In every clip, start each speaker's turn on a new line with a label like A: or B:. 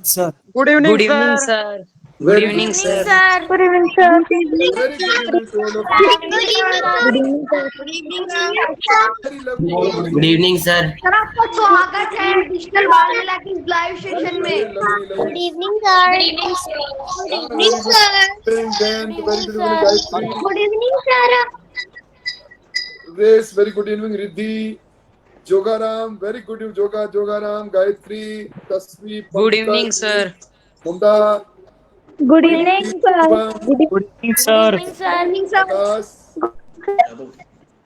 A: Sir.
B: Good evening,
C: Good evening,
B: sir.
C: sir. Good
D: Very
C: evening,
D: good.
C: sir.
E: sir.
F: Good evening, sir.
D: Very good evening to all of you.
E: Good evening,
F: Good
E: sir.
F: evening, sir.
E: Good evening, sir.
D: Very lovely to all of
C: Good
D: you.
C: evening, sir.
E: Sir आपका स्वागत है digital बाल मेला की live session
D: Very, very
E: में।
D: lovely,
E: good
D: lovely.
E: Evening sir. Good evening sir. Good
D: Yeah,
E: evening
D: very good
E: sir.
D: evening, Dan. Very good evening, Gayatri.
E: Good evening sir.
D: Race, very good evening, Riddhi. Jogaram, very good evening, Jogaram, Gayatri, Tasvi,
C: Good evening,
D: Pankaj,
C: sir.
D: Munda,
F: Good evening,
D: Preeti,
F: sir.
D: Shubham,
A: Good evening,
E: good
A: sir.
E: Evening sir. Good evening sir.
D: Akash,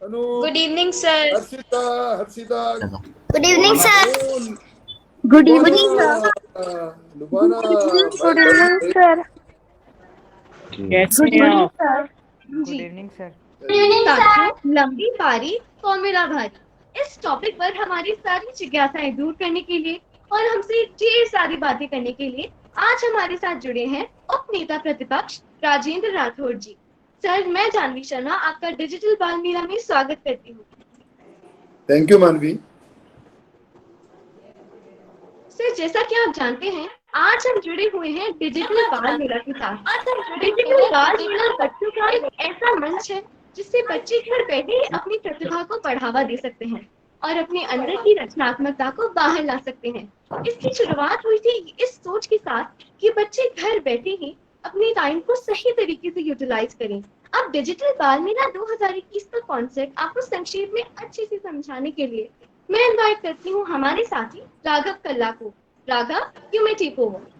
D: Anu,
E: good evening sir.
D: Harshita,
E: good evening sir.
D: Moon,
F: Good
D: Lubana,
F: evening, sir.
D: Lubana, my
F: Good evening,
D: lovely.
F: sir.
A: कैसे
F: Good
A: हैं
F: evening,
A: आप?
F: sir.
B: Good evening, sir.
E: साथियों, लंबी पारी formula भारी इस topic पर हमारी सारी जिज्ञासाएं दूर करने के लिए और हमसे ढेर सारी बातें करने के लिए आज हमारे साथ जुड़े हैं उप नेता प्रतिपक्ष राजेंद्र राठौड़ जी। सर, मैं जानवी शर्मा आपका डिजिटल बाल मेला में स्वागत करती हूँ।
D: Thank you, Manvi.
E: सर, जैसा कि आप जानते हैं, आज हम जुड़े हुए हैं डिजिटल बाल मेला के साथ। डिजिटल बाल मेला बच्चों का एक ऐसा मंच है जिससे बच्चे घर बैठे ही अपनी प्रतिभा को बढ़ावा दे सकते हैं और अपने अंदर की रचनात्मकता को बाहर ला सकते हैं। इसकी शुरुआत हुई थी इस सोच के साथ कि बच्चे घर बैठे ही अपने टाइम को सही तरीके से यूटिलाइज करें। अब डिजिटल बाल मेला 2021 का कॉन्सेप्ट आपको संक्षेप में अच्छे से समझाने के लिए मैं इनवाइट करती हूँ हमारे साथी राघव कल्ला को। Raghav, you may take over.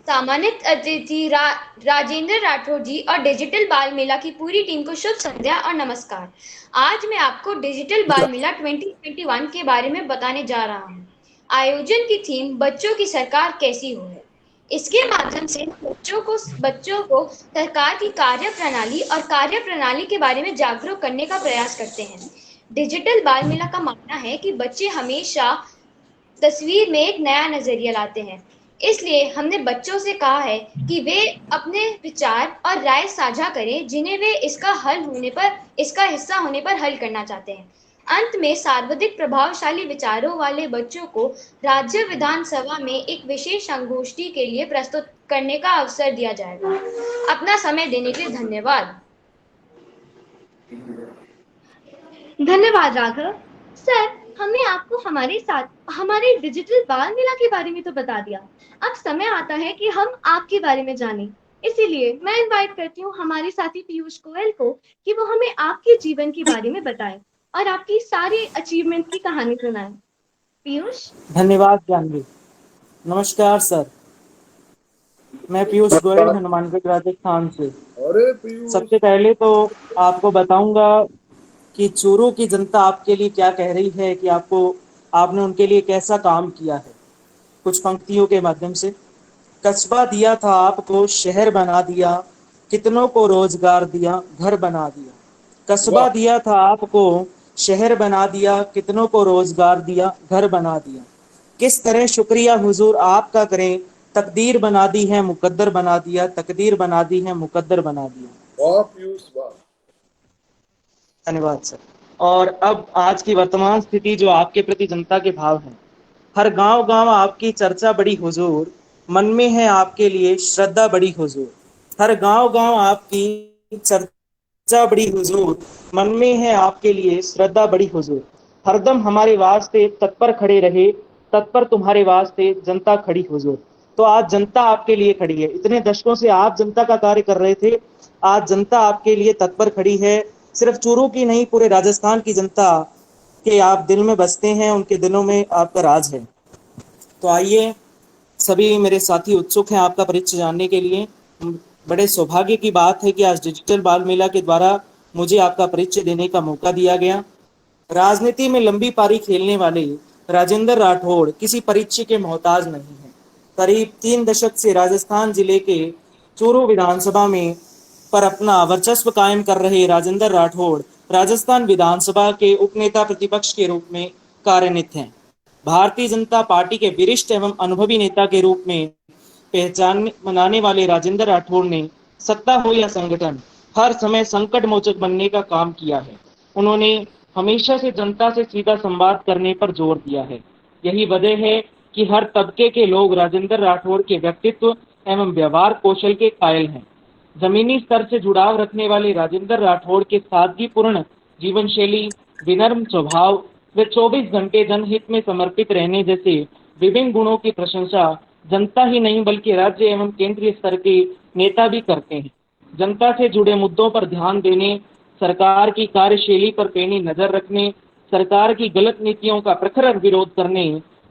G: सम्मानित अतिथि राजेंद्र राठौड़ जी और डिजिटल बाल मेला की पूरी टीम को शुभ संध्या और नमस्कार। आज मैं आपको डिजिटल बाल मेला 2021 के बारे में बताने जा रहा हूँ। आयोजन की थीम बच्चों की सरकार कैसी हो है। इसके माध्यम से बच्चों को सरकार की कार्यप्रणाली और कार्यप्रणाली के बारे में जागरूक करने का प्रयास करते हैं। डिजिटल बाल मेला का मानना है कि बच्चे हमेशा तस्वीर में एक नया नजरिया लाते हैं, इसलिए हमने बच्चों से कहा है कि वे अपने विचार और राय साझा करें जिन्हें वे इसका हिस्सा होने पर हल करना चाहते हैं। अंत में सर्वाधिक प्रभावशाली विचारों वाले बच्चों को राज्य विधानसभा में एक विशेष संगोष्ठी के लिए प्रस्तुत करने का अवसर दिया जाएगा। अपना समय देने के लिए धन्यवाद।
E: धन्यवाद राघव। सर, हमने आपको हमारे डिजिटल बाल मेला के बारे में तो बता दिया। अब समय आता है कि हम आपके बारे में जानें। इसीलिए मैं इनवाइट करती हूँ हमारे साथी पीयूष गोयल को कि वो हमें आपके जीवन के बारे में बताएं और आपकी सारी अचीवमेंट की कहानी सुनाएं। पीयूष।
A: धन्यवाद जानवी। नमस्कार सर, मैं पीयूष गोयल हनुमानगढ़ राजस्थान से।
D: अरे पीयूष,
A: सबसे पहले तो आपको बताऊंगा कि चूरू की जनता आपके लिए क्या कह रही है कि आपने उनके लिए कैसा काम किया है। कुछ पंक्तियों के माध्यम से। कस्बा दिया था आपको, शहर बना दिया, कितनों को रोजगार दिया, घर बना दिया। कस्बा
D: वाह,
A: दिया था आपको, शहर बना दिया, कितनों को रोजगार दिया, घर बना दिया। किस तरह शुक्रिया हुजूर आपका करें, तकदीर बना दी है, मुकद्दर बना दिया, तकदीर बना दी है, मुकद्दर बना दिया।
D: वाह पीयूष, वाह।
A: धन्यवाद सर। और अब आज की वर्तमान स्थिति जो आपके प्रति जनता के भाव हैं। हर गांव गांव आपकी चर्चा बड़ी हुजूर, मन में है आपके लिए श्रद्धा बड़ी हुजूर। हर गांव गांव आपकी चर्चा बड़ी हुजूर, मन में है आपके लिए श्रद्धा बड़ी हुजूर। हरदम हमारे वास्ते तत्पर खड़े रहे, तत्पर तुम्हारे वास्ते जनता खड़ी हुजूर। तो आज जनता आपके लिए खड़ी है। इतने दशकों से आप जनता का कार्य कर रहे थे, आज जनता आपके लिए तत्पर खड़ी है। सिर्फ चूरू की नहीं, पूरे राजस्थान की जनता के आप दिल में बसते हैं, उनके दिलों में आपका राज है। तो आइए, सभी मेरे साथी उत्सुक हैं आपका परिचय जानने के लिए। बड़े सौभाग्य की बात है कि आज डिजिटल बाल मेला के द्वारा मुझे आपका परिचय देने का मौका दिया गया। राजनीति में लंबी पारी खेलने वाले राजेंद्र राठौड़ किसी परिचय के मोहताज नहीं है। करीब 3 दशक से राजस्थान जिले के चूरू विधानसभा में पर अपना वर्चस्व कायम कर रहे राजेंद्र राठौड़ राजस्थान विधानसभा के उपनेता प्रतिपक्ष के रूप में कार्यान्वित हैं। भारतीय जनता पार्टी के वरिष्ठ एवं अनुभवी नेता के रूप में पहचान मनाने वाले राजेंद्र राठौड़ ने सत्ता हो या संगठन, हर समय संकट मोचक बनने का काम किया है। उन्होंने हमेशा से जनता से सीधा संवाद करने पर जोर दिया है। यही वजह है कि हर तबके के लोग राजेंद्र राठौड़ के व्यक्तित्व एवं व्यवहार कौशल के कायल हैं। जमीनी स्तर से जुड़ाव रखने वाले राजेंद्र राठौड़ के सादगीपूर्ण जीवन शैली, विनम्र स्वभाव व 24 घंटे जनहित में समर्पित रहने जैसे विभिन्न गुणों की प्रशंसा जनता ही नहीं बल्कि राज्य एवं केंद्रीय स्तर के नेता भी करते हैं। जनता से जुड़े मुद्दों पर ध्यान देने, सरकार की कार्यशैली पर पैनी नजर रखने, सरकार की गलत नीतियों का प्रखर विरोध करने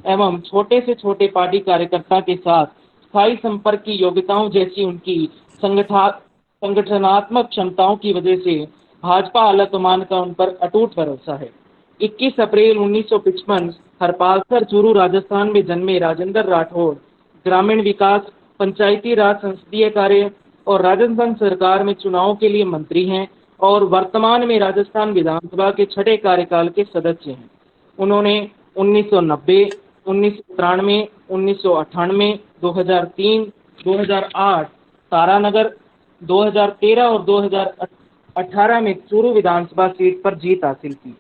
A: एवं छोटे से छोटे पार्टी कार्यकर्ता के साथ स्थायी संपर्क की योग्यताओं जैसी उनकी संगठनात्मक क्षमताओं की वजह से भाजपा आलाकमान का उन पर अटूट भरोसा है। 21 अप्रैल 1955 हरपालसर चूरू राजस्थान में जन्मे राजेंद्र राठौड़ ग्रामीण विकास, पंचायती राज, संसदीय कार्य और राजस्थान सरकार में चुनावों के लिए मंत्री हैं और वर्तमान में राजस्थान विधानसभा के 6ठे कार्यकाल के सदस्य हैं। उन्होंने 1990, 1993, 1998, 2003, 2008 तारानगर, 2013 और 2018 में चूरू विधानसभा सीट पर जीत हासिल की।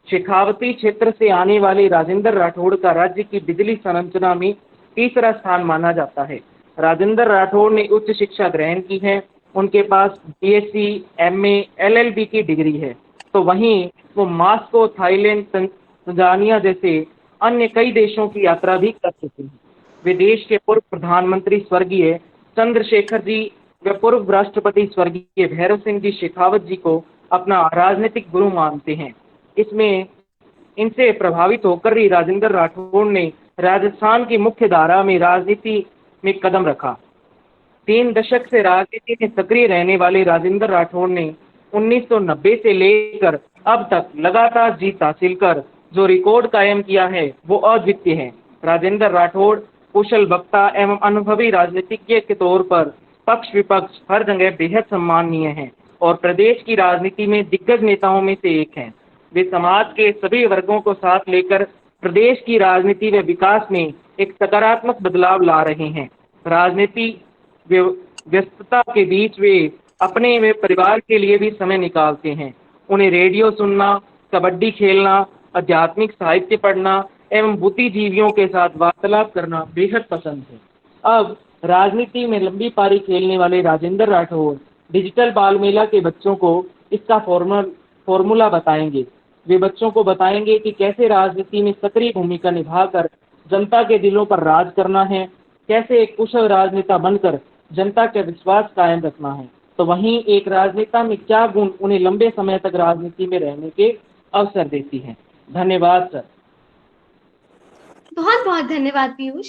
A: शेखावती क्षेत्र से आने वाले राजेंद्र राठौड़ का राज्य की बिजली संरचना में तीसरा स्थान माना जाता है। राजेंद्र राठौड़ ने उच्च शिक्षा ग्रहण की है। उनके पास बीएससी, एमए, एलएलबी की डिग्री है, तो वहीं वो मास्को, थाईलैंड, तंजानिया जैसे अन्य कई देशों की यात्रा भी कर चुके हैं। वे देश के पूर्व प्रधानमंत्री स्वर्गीय चंद्रशेखर जी व पूर्व राष्ट्रपति स्वर्गीय भैरव सिंह जी शेखावत जी को अपना राजनीतिक गुरु मानते हैं। इसमें इनसे प्रभावित होकर ही राजेंद्र राठौड़ ने राजस्थान की मुख्य धारा में राजनीति में कदम रखा। 3 दशक से राजनीति में सक्रिय रहने वाले राजेंद्र राठौड़ ने 1990 से लेकर अब तक लगातार जीत हासिल कर जो रिकॉर्ड कायम किया है वो अद्वितीय है। राजेंद्र राठौड़ कुशल वक्ता एवं अनुभवी राजनीतिज्ञ के तौर पर पक्ष विपक्ष हर जगह बेहद सम्माननीय हैं और प्रदेश की राजनीति में दिग्गज नेताओं में से एक हैं। वे समाज के सभी वर्गों को साथ लेकर प्रदेश की राजनीति व विकास में एक सकारात्मक बदलाव ला रहे हैं। राजनीति व्यस्तता के बीच वे अपने व परिवार के लिए भी समय निकालते हैं। उन्हें रेडियो सुनना, कबड्डी खेलना, आध्यात्मिक साहित्य पढ़ना एवं बुद्धिजीवियों के साथ वार्तालाप करना बेहद पसंद है। अब राजनीति में लंबी पारी खेलने वाले राजेंद्र राठौड़ डिजिटल बाल मेला के बच्चों को इसका फॉर्मूला बताएंगे। वे बच्चों को बताएंगे कि कैसे राजनीति में सक्रिय भूमिका निभाकर जनता के दिलों पर राज करना है, कैसे एक कुशल राजनेता बनकर जनता का विश्वास कायम रखना है, तो वहीं एक राजनेता में क्या गुण उन्हें लंबे समय तक राजनीति में रहने के अवसर देती है। धन्यवाद सर।
E: बहुत बहुत धन्यवाद पीयूष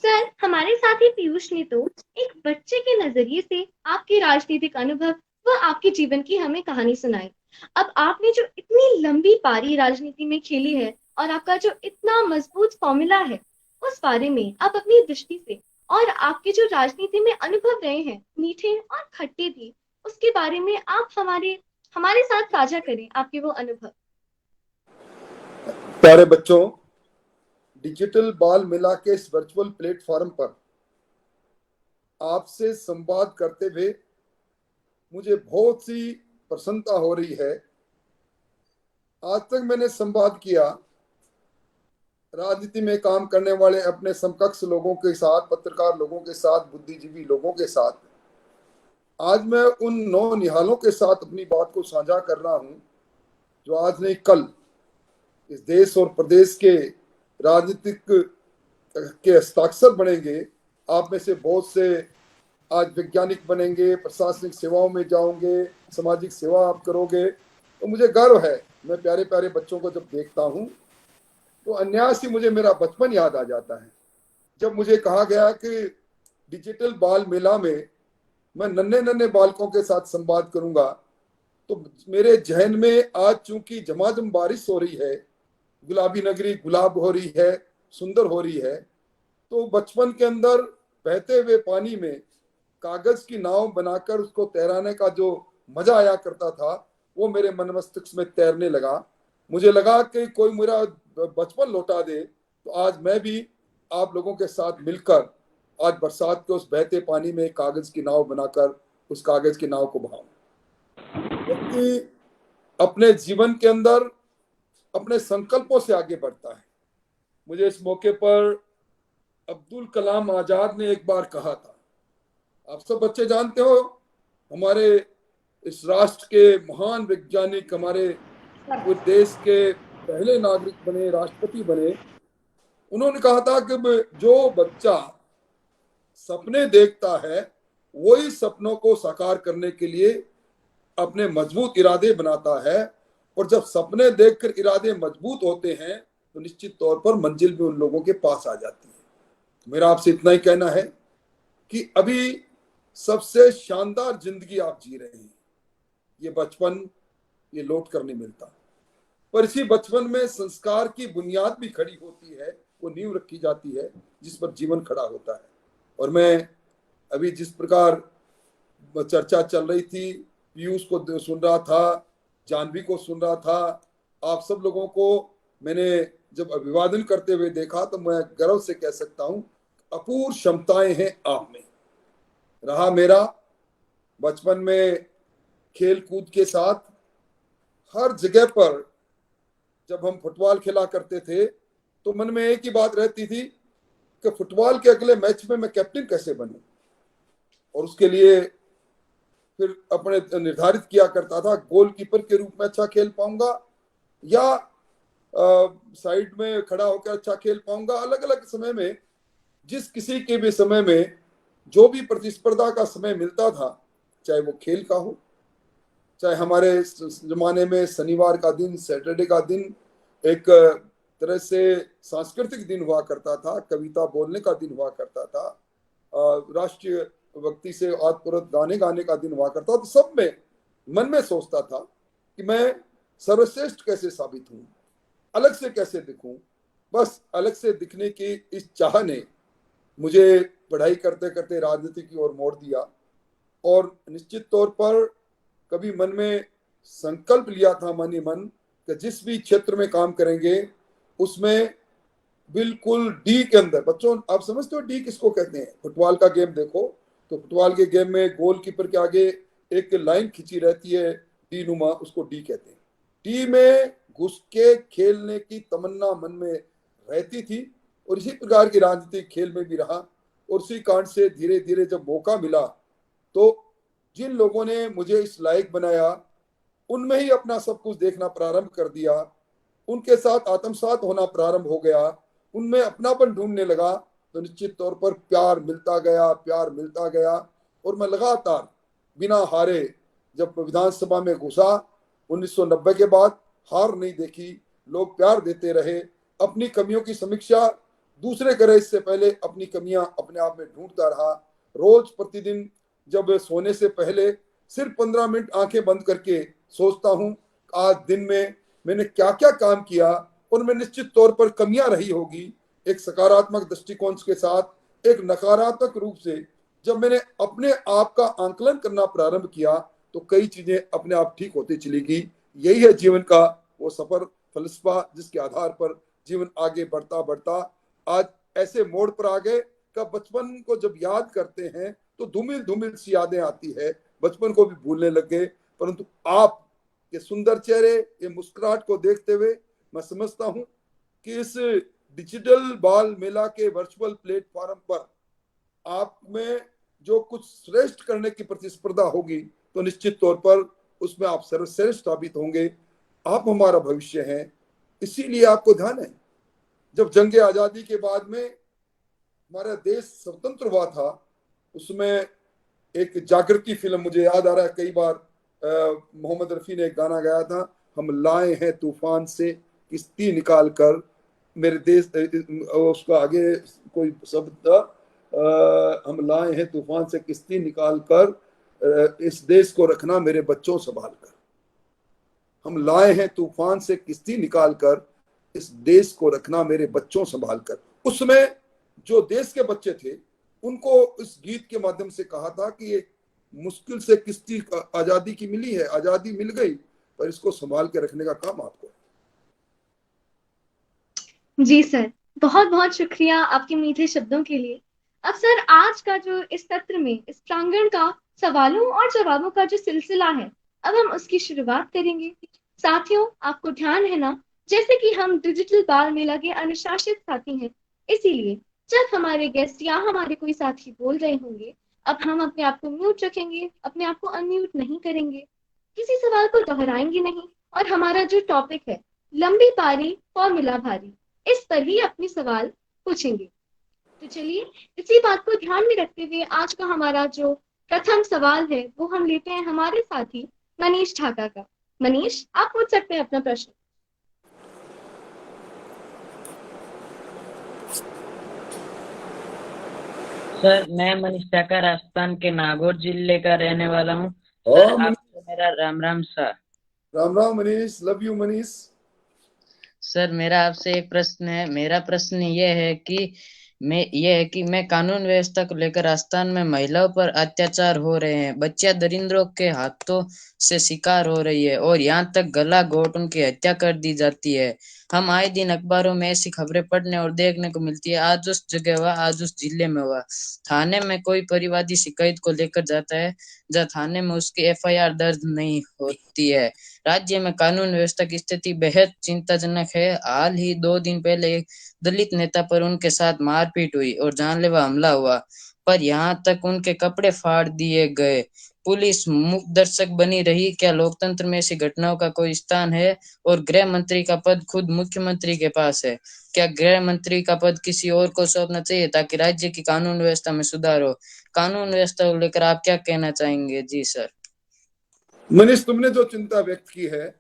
E: सर। हमारे साथी पीयूष ने तो एक बच्चे के नजरिए से आपके राजनीतिक अनुभव व आपके जीवन की हमें कहानी सुनाई। अब आपने जो इतनी लंबी पारी राजनीति में खेली है और आपका जो इतना मजबूत फॉर्मूला है, उस बारे में आप अपनी दृष्टि से और आपके जो राजनीति में अनुभव रहे हैं, मीठे और खट्टे भी, उसके बारे में आप हमारे साथ साझा करें आपके वो अनुभव।
D: प्यारे बच्चों, डिजिटल बाल मेला के इस वर्चुअल प्लेटफॉर्म पर आपसे संवाद करते हुए मुझे बहुत सी प्रसन्नता हो रही है। आज तक मैंने संवाद किया राजनीति में काम करने वाले अपने समकक्ष लोगों के साथ, पत्रकार लोगों के साथ, बुद्धिजीवी लोगों के साथ। आज मैं उन नौनिहालों के साथ अपनी बात को साझा कर रहा हूं जो आज नहीं कल इस देश और प्रदेश के राजनीतिक के हस्ताक्षर बनेंगे। आप में से बहुत से आज वैज्ञानिक बनेंगे, प्रशासनिक सेवाओं में जाओगे, सामाजिक सेवा आप करोगे, तो मुझे गर्व है। मैं प्यारे प्यारे बच्चों को जब देखता हूं तो अन्यास ही मुझे मेरा बचपन याद आ जाता है, जब मुझे कहा गया कि डिजिटल बाल मेला में मैं नन्हे नन्हे बालकों के साथ संवाद करूंगा। तो मेरे जहन में आज चूंकि झमाझम बारिश हो रही है, गुलाबी नगरी गुलाब हो रही है, सुंदर हो रही है, तो बचपन के अंदर बहते हुए पानी में कागज की नाव बनाकर उसको तैराने का जो मजा आया करता था, वो मेरे मन मस्तिष्क में तैरने लगा। मुझे लगा कि कोई मेरा बचपन लौटा दे, तो आज मैं भी आप लोगों के साथ मिलकर आज बरसात के उस बहते पानी में कागज की नाव बनाकर उस कागज की नाव को बहाऊं। व्यक्ति अपने जीवन के अंदर अपने संकल्पों से आगे बढ़ता है। मुझे इस मौके पर अब्दुल कलाम आजाद ने एक बार कहा था। आप सब बच्चे जानते हो, हमारे इस राष्ट्र के महान वैज्ञानिक, हमारे पूरे देश के पहले नागरिक बने, राष्ट्रपति बने। उन्होंने कहा था कि जो बच्चा सपने देखता है वही सपनों को साकार करने के लिए अपने मजबूत इरादे बनाता है, और जब सपने देखकर इरादे मजबूत होते हैं तो निश्चित तौर पर मंजिल भी उन लोगों के पास आ जाती है। मेरा आपसे इतना ही कहना है कि अभी सबसे शानदार जिंदगी आप जी रहे हैं। ये बचपन ये लौट कर नहीं मिलता, पर इसी बचपन में संस्कार की बुनियाद भी खड़ी होती है, वो नींव रखी जाती है जिस पर जीवन खड़ा होता है। और मैं अभी जिस प्रकार चर्चा चल रही थी, पीयूष को सुन रहा था, जानवी को सुन रहा था, आप सब लोगों को मैंने जब अभिवादन करते हुए देखा तो मैं गर्व से कह सकता हूं, अपूर्व क्षमताएं हैं आप में। रहा मेरा बचपन में खेल कूद के साथ, हर जगह पर जब हम फुटबॉल खेला करते थे तो मन में एक ही बात रहती थी कि फुटबॉल के अगले मैच में मैं कैप्टन कैसे बनूं, और उसके लिए फिर अपने निर्धारित किया करता था गोलकीपर के रूप में अच्छा खेल पाऊंगा या साइड में खड़ा होकर अच्छा खेल पाऊंगा। अलग अलग समय में, जिस किसी के भी समय में जो भी प्रतिस्पर्धा का समय मिलता था, चाहे वो खेल का हो, चाहे हमारे जमाने में शनिवार का दिन, सैटरडे का दिन एक तरह से सांस्कृतिक दिन हुआ करता था, कविता बोलने का दिन हुआ करता था, राष्ट्रीय भक्ति से आत्मपुरत गाने गाने का दिन हुआ करता। तो सब में मन में सोचता था कि मैं सर्वश्रेष्ठ कैसे साबित हूं, अलग से कैसे दिखूं। बस अलग से दिखने की इस चाह ने मुझे पढ़ाई करते करते राजनीति की ओर मोड़ दिया, और निश्चित तौर पर कभी मन में संकल्प लिया था, मन ही मन, कि जिस भी क्षेत्र में काम करेंगे उसमें बिल्कुल डी के अंदर। बच्चों आप समझते हो डी किसको कहते हैं? फुटबॉल का गेम देखो तो फुटबॉल के गेम में गोलकीपर के आगे एक लाइन खींची रहती है डी नुमा, उसको डी कहते हैं। डी में घुस के खेलने की तमन्ना मन में रहती थी, और इसी प्रकार की राजनीतिक खेल में भी रहा। और उसी कारण से धीरे धीरे जब मौका मिला तो जिन लोगों ने मुझे इस लायक बनाया उनमें ही अपना सब कुछ देखना प्रारंभ कर दिया, उनके साथ आत्मसात होना प्रारंभ हो गया, उनमें अपनापन ढूंढने लगा। तो निश्चित तौर पर प्यार मिलता गया, प्यार मिलता गया, और मैं लगातार बिना हारे जब विधानसभा में घुसा 1990 के बाद हार नहीं देखी, लोग प्यार देते रहे। अपनी कमियों की समीक्षा दूसरे करे इससे पहले अपनी कमियां अपने आप में ढूंढता रहा। रोज प्रतिदिन जब सोने से पहले सिर्फ 15 मिनट आंखें बंद करके सोचता हूं आज दिन में मैंने क्या क्या काम किया, उनमें निश्चित तौर पर कमियां रही होगी। एक सकारात्मक दृष्टिकोण के साथ एक नकारात्मक रूप से जब मैंने अपने आप का आंकलन करना प्रारंभ किया तो कई चीजें अपने आप ठीक होती चली गई। यही है जीवन का वो सफर, फलसफा, जिसके आधार पर जीवन आगे बढ़ता बढ़ता आज ऐसे मोड़ पर आ गए का बचपन को जब याद करते हैं तो धूमिल धूमिल सी यादें आती है, बचपन को भी भूलने लग गए। परंतु आप के सुंदर चेहरे, ये मुस्कुराहट को देखते हुए मैं समझता हूं कि इस डिजिटल बाल मेला के वर्चुअल प्लेटफॉर्म पर आप में जो कुछ श्रेष्ठ करने की प्रतिस्पर्धा होगी तो निश्चित तौर पर उसमें आप सर्वश्रेष्ठ साबित होंगे। आप हमारा भविष्य हैं, इसीलिए आपको ध्यान है जब जंग आजादी के बाद में हमारा देश स्वतंत्र हुआ था, उसमें एक जागृति फिल्म मुझे याद आ रहा है, कई बार मोहम्मद रफी ने एक गाना गाया था, हम लाए हैं तूफान से किश्ती निकाल कर मेरे देश, उसका आगे कोई शब्द था, हम लाए हैं तूफान से किश्ती निकाल कर इस देश को रखना मेरे बच्चों संभाल कर। हम लाए हैं तूफान से किश्ती निकाल कर इस देश को रखना मेरे बच्चों संभाल कर। उसमें जो देश के बच्चे थे उनको इस गीत के माध्यम से कहा था कि ये मुश्किल से किश्ती आजादी की मिली है, आजादी मिल गई, पर इसको संभाल के रखने का काम आपको है।
E: जी सर, बहुत बहुत शुक्रिया आपके मीठे शब्दों के लिए। अब सर, आज का जो इस सत्र में इस प्रांगण का सवालों और जवाबों का जो सिलसिला है, अब हम उसकी शुरुआत करेंगे। साथियों, आपको ध्यान है ना, जैसे कि हम डिजिटल बाल मेला के अनुशासित साथी हैं, इसीलिए जब हमारे गेस्ट या हमारे कोई साथी बोल रहे होंगे, अब हम अपने आप को म्यूट रखेंगे, अपने आप को अनम्यूट नहीं करेंगे, किसी सवाल को दोहराएंगे नहीं, और हमारा जो टॉपिक है लंबी पारी फॉर्मूला भारी, इस पर ही अपने सवाल पूछेंगे। तो चलिए इसी बात को ध्यान में रखते हुए आज का हमारा जो प्रथम सवाल है वो हम लेते हैं हमारे साथी मनीष ढाका का। मनीष, आप पूछ सकते हैं अपना प्रश्न।
B: सर, मैं मनीष ढाका राजस्थान के नागौर जिले का रहने वाला हूँ।
D: हाँ,
B: सर, आपको मेरा Ram Ram sir.
D: Ram Ram Manish, love you Manish.
B: Sir, मेरा आपसे एक प्रश्न है। मेरा प्रश्न ये है कि मैं कानून व्यवस्था को लेकर राजस्थान में महिलाओं पर अत्याचार हो रहे हैं, बच्चियां दरिंद्रों के हाथों से शिकार हो रही है और यहाँ तक गला घोट उनकी हत्या कर दी जाती है। हम आए दिन अखबारों में ऐसी खबरें पढ़ने और देखने को मिलती है। आज उस जगह हुआ, आज उस जिले में हुआ। थाने में कोई परिवादी शिकायत को लेकर जाता है, जहाँ थाने में उसकी एफआईआर दर्ज नहीं होती है। राज्य में कानून व्यवस्था की स्थिति बेहद चिंताजनक है। हाल ही 2 दिन पहले एक दलित नेता पर उनके साथ मारपीट हुई और जानलेवा हमला हुआ, पर यहाँ तक उनके कपड़े फाड़ दिए गए। पुलिस मूक दर्शक बनी रही। क्या लोकतंत्र में ऐसी घटनाओं का कोई स्थान है? और गृह मंत्री का पद खुद मुख्यमंत्री के पास है, क्या गृह मंत्री का पद किसी और को सौंपना चाहिए ताकि राज्य की कानून व्यवस्था में सुधार हो? कानून व्यवस्था को लेकर आप क्या कहना चाहेंगे? जी सर।
D: मनीष, तुमने जो चिंता व्यक्त की है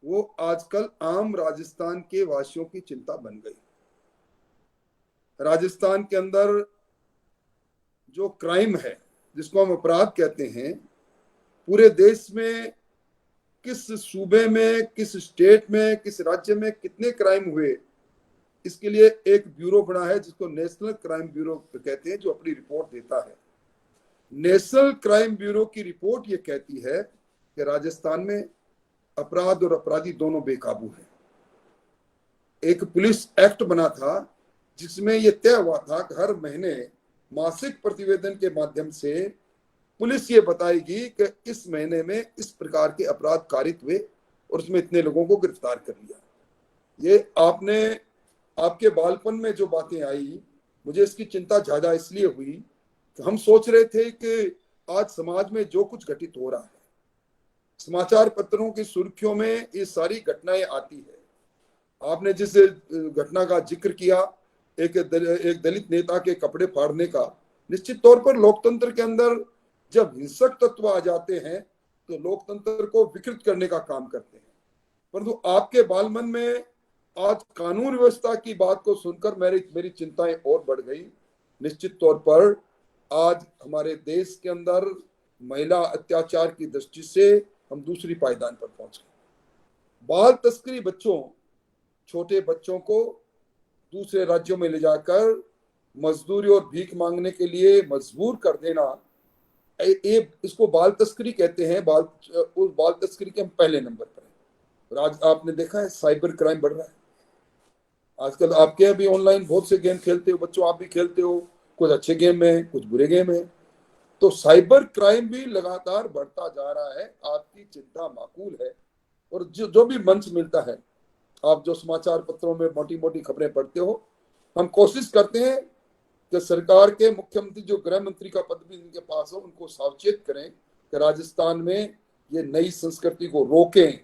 D: वो आजकल आम राजस्थान के वासियों की चिंता बन गई। राजस्थान के अंदर जो क्राइम है, जिसको हम अपराध कहते हैं, पूरे देश में किस सूबे में, किस स्टेट में, किस राज्य में कितने क्राइम हुए, इसके लिए एक ब्यूरो बना है जिसको नेशनल क्राइम ब्यूरो कहते हैं, जो अपनी रिपोर्ट देता है। नेशनल क्राइम ब्यूरो की रिपोर्ट ये कहती है कि राजस्थान में अपराध और अपराधी दोनों बेकाबू हैं। एक पुलिस एक्ट बना था जिसमें यह तय हुआ था कि हर महीने मासिक प्रतिवेदन के माध्यम से पुलिस ये बताएगी कि इस महीने में इस प्रकार के अपराध कारित हुए और उसमें इतने लोगों को गिरफ्तार कर लिया। ये आपके बालपन में जो बातें आई, मुझे इसकी चिंता ज्यादा इसलिए हुई कि हम सोच रहे थे कि आज समाज में जो कुछ घटित हो रहा है, समाचार पत्रों की सुर्खियों में ये सारी घटनाएं आती है। आपने जिस घटना का जिक्र किया, एक दलित नेता के कपड़े फाड़ने का, निश्चित तौर पर लोकतंत्र के अंदर जब हिंसक तत्व आ जाते हैं तो लोकतंत्र को विकृत करने का काम करते हैं। परंतु आपके बालमन में आज कानून व्यवस्था की बात को सुनकर मेरी चिंताएं और बढ़ गई। निश्चित तौर पर आज हमारे देश के अंदर महिला अत्याचार की दृष्टि से हम दूसरी पायदान पर पहुंच गए। बाल तस्करी बच्चों, छोटे बच्चों को दूसरे राज्यों में ले जाकर मजदूरी और भीख मांगने के लिए मजबूर कर देना, इसको बाल तस्करी कहते हैं। उस बाल तस्करी के हम पहले नंबर पर हैं। आज आपने देखा है साइबर क्राइम बढ़ रहा है। आजकल आपके यहाँ भी ऑनलाइन बहुत से गेम खेलते हो बच्चों, आप भी खेलते हो, कुछ अच्छे गेम है, कुछ बुरे गेम है। तो साइबर क्राइम भी लगातार बढ़ता जा रहा है। आपकी चिंता माकूल है। और जो भी मंच मिलता है, आप जो समाचार पत्रों में मोटी मोटी खबरें पढ़ते हो, हम कोशिश करते हैं कि सरकार के मुख्यमंत्री जो गृह मंत्री का पद भी इनके पास हो, उनको सावचेत करें कि राजस्थान में ये नई संस्कृति को रोकें,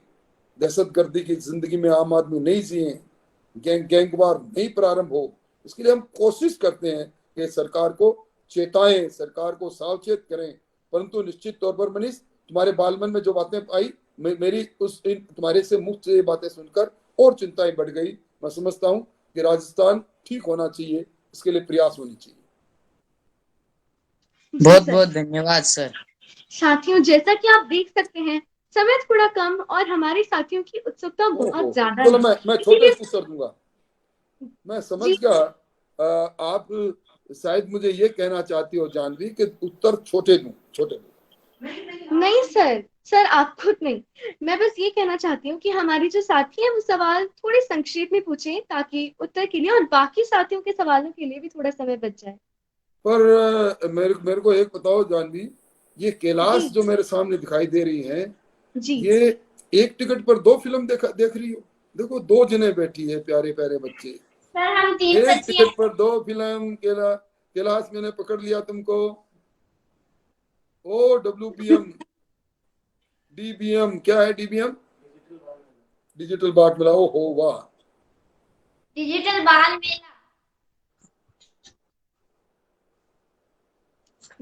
D: दहशतगर्दी की जिंदगी में आम आदमी नहीं जिए, गैंगवार नहीं प्रारंभ हो। इसके लिए हम कोशिश करते हैं कि सरकार को चेताएं, सरकार को सावचेत करें। परंतु निश्चित तौर पर मनीष, तुम्हारे बालमन में जो बातें आई, मेरी तुम्हारे से मुफ्त से ये बातें सुनकर और चिंताएं बढ़ गई। मैं समझता हूं कि राजस्थान ठीक होना चाहिए, इसके लिए प्रयास होनी चाहिए।
B: बहुत बहुत धन्यवाद सर।
E: साथियों, जैसा कि आप देख सकते हैं समय थोड़ा कम और हमारे साथियों की उत्सुकता बहुत ज्यादा
D: चलो
E: है।
D: मैं छोटे से उत्तर दूंगा। मैं समझ गया। आप शायद मुझे ये कहना चाहती हो जानवी कि उत्तर छोटे दूं।
E: नहीं सर आप खुद नहीं, मैं बस ये कहना चाहती हूँ कि हमारी जो साथी हैं वो सवाल थोड़े संक्षेप में पूछें ताकि उत्तर के लिए और बाकी साथियों के सवालों के लिए भी थोड़ा समय बच जाए।
D: पर मेरे को एक बताओ जानवी, ये कैलाश जो मेरे सामने दिखाई दे रही है
E: जी,
D: ये एक टिकट पर 2 फिल्म देख रही हो। देखो 2 जने बैठी है, प्यारे प्यारे बच्चे।
G: सर हम 3
D: एक
G: बच्चियां
D: टिकट पर 2 फिल्म। कैलाश मैंने पकड़ लिया तुमको। ओ WBM DBM क्या है? DBM डिजिटल बाट मिला। ओ हो वाह।
G: डिजिटल बाल मेला।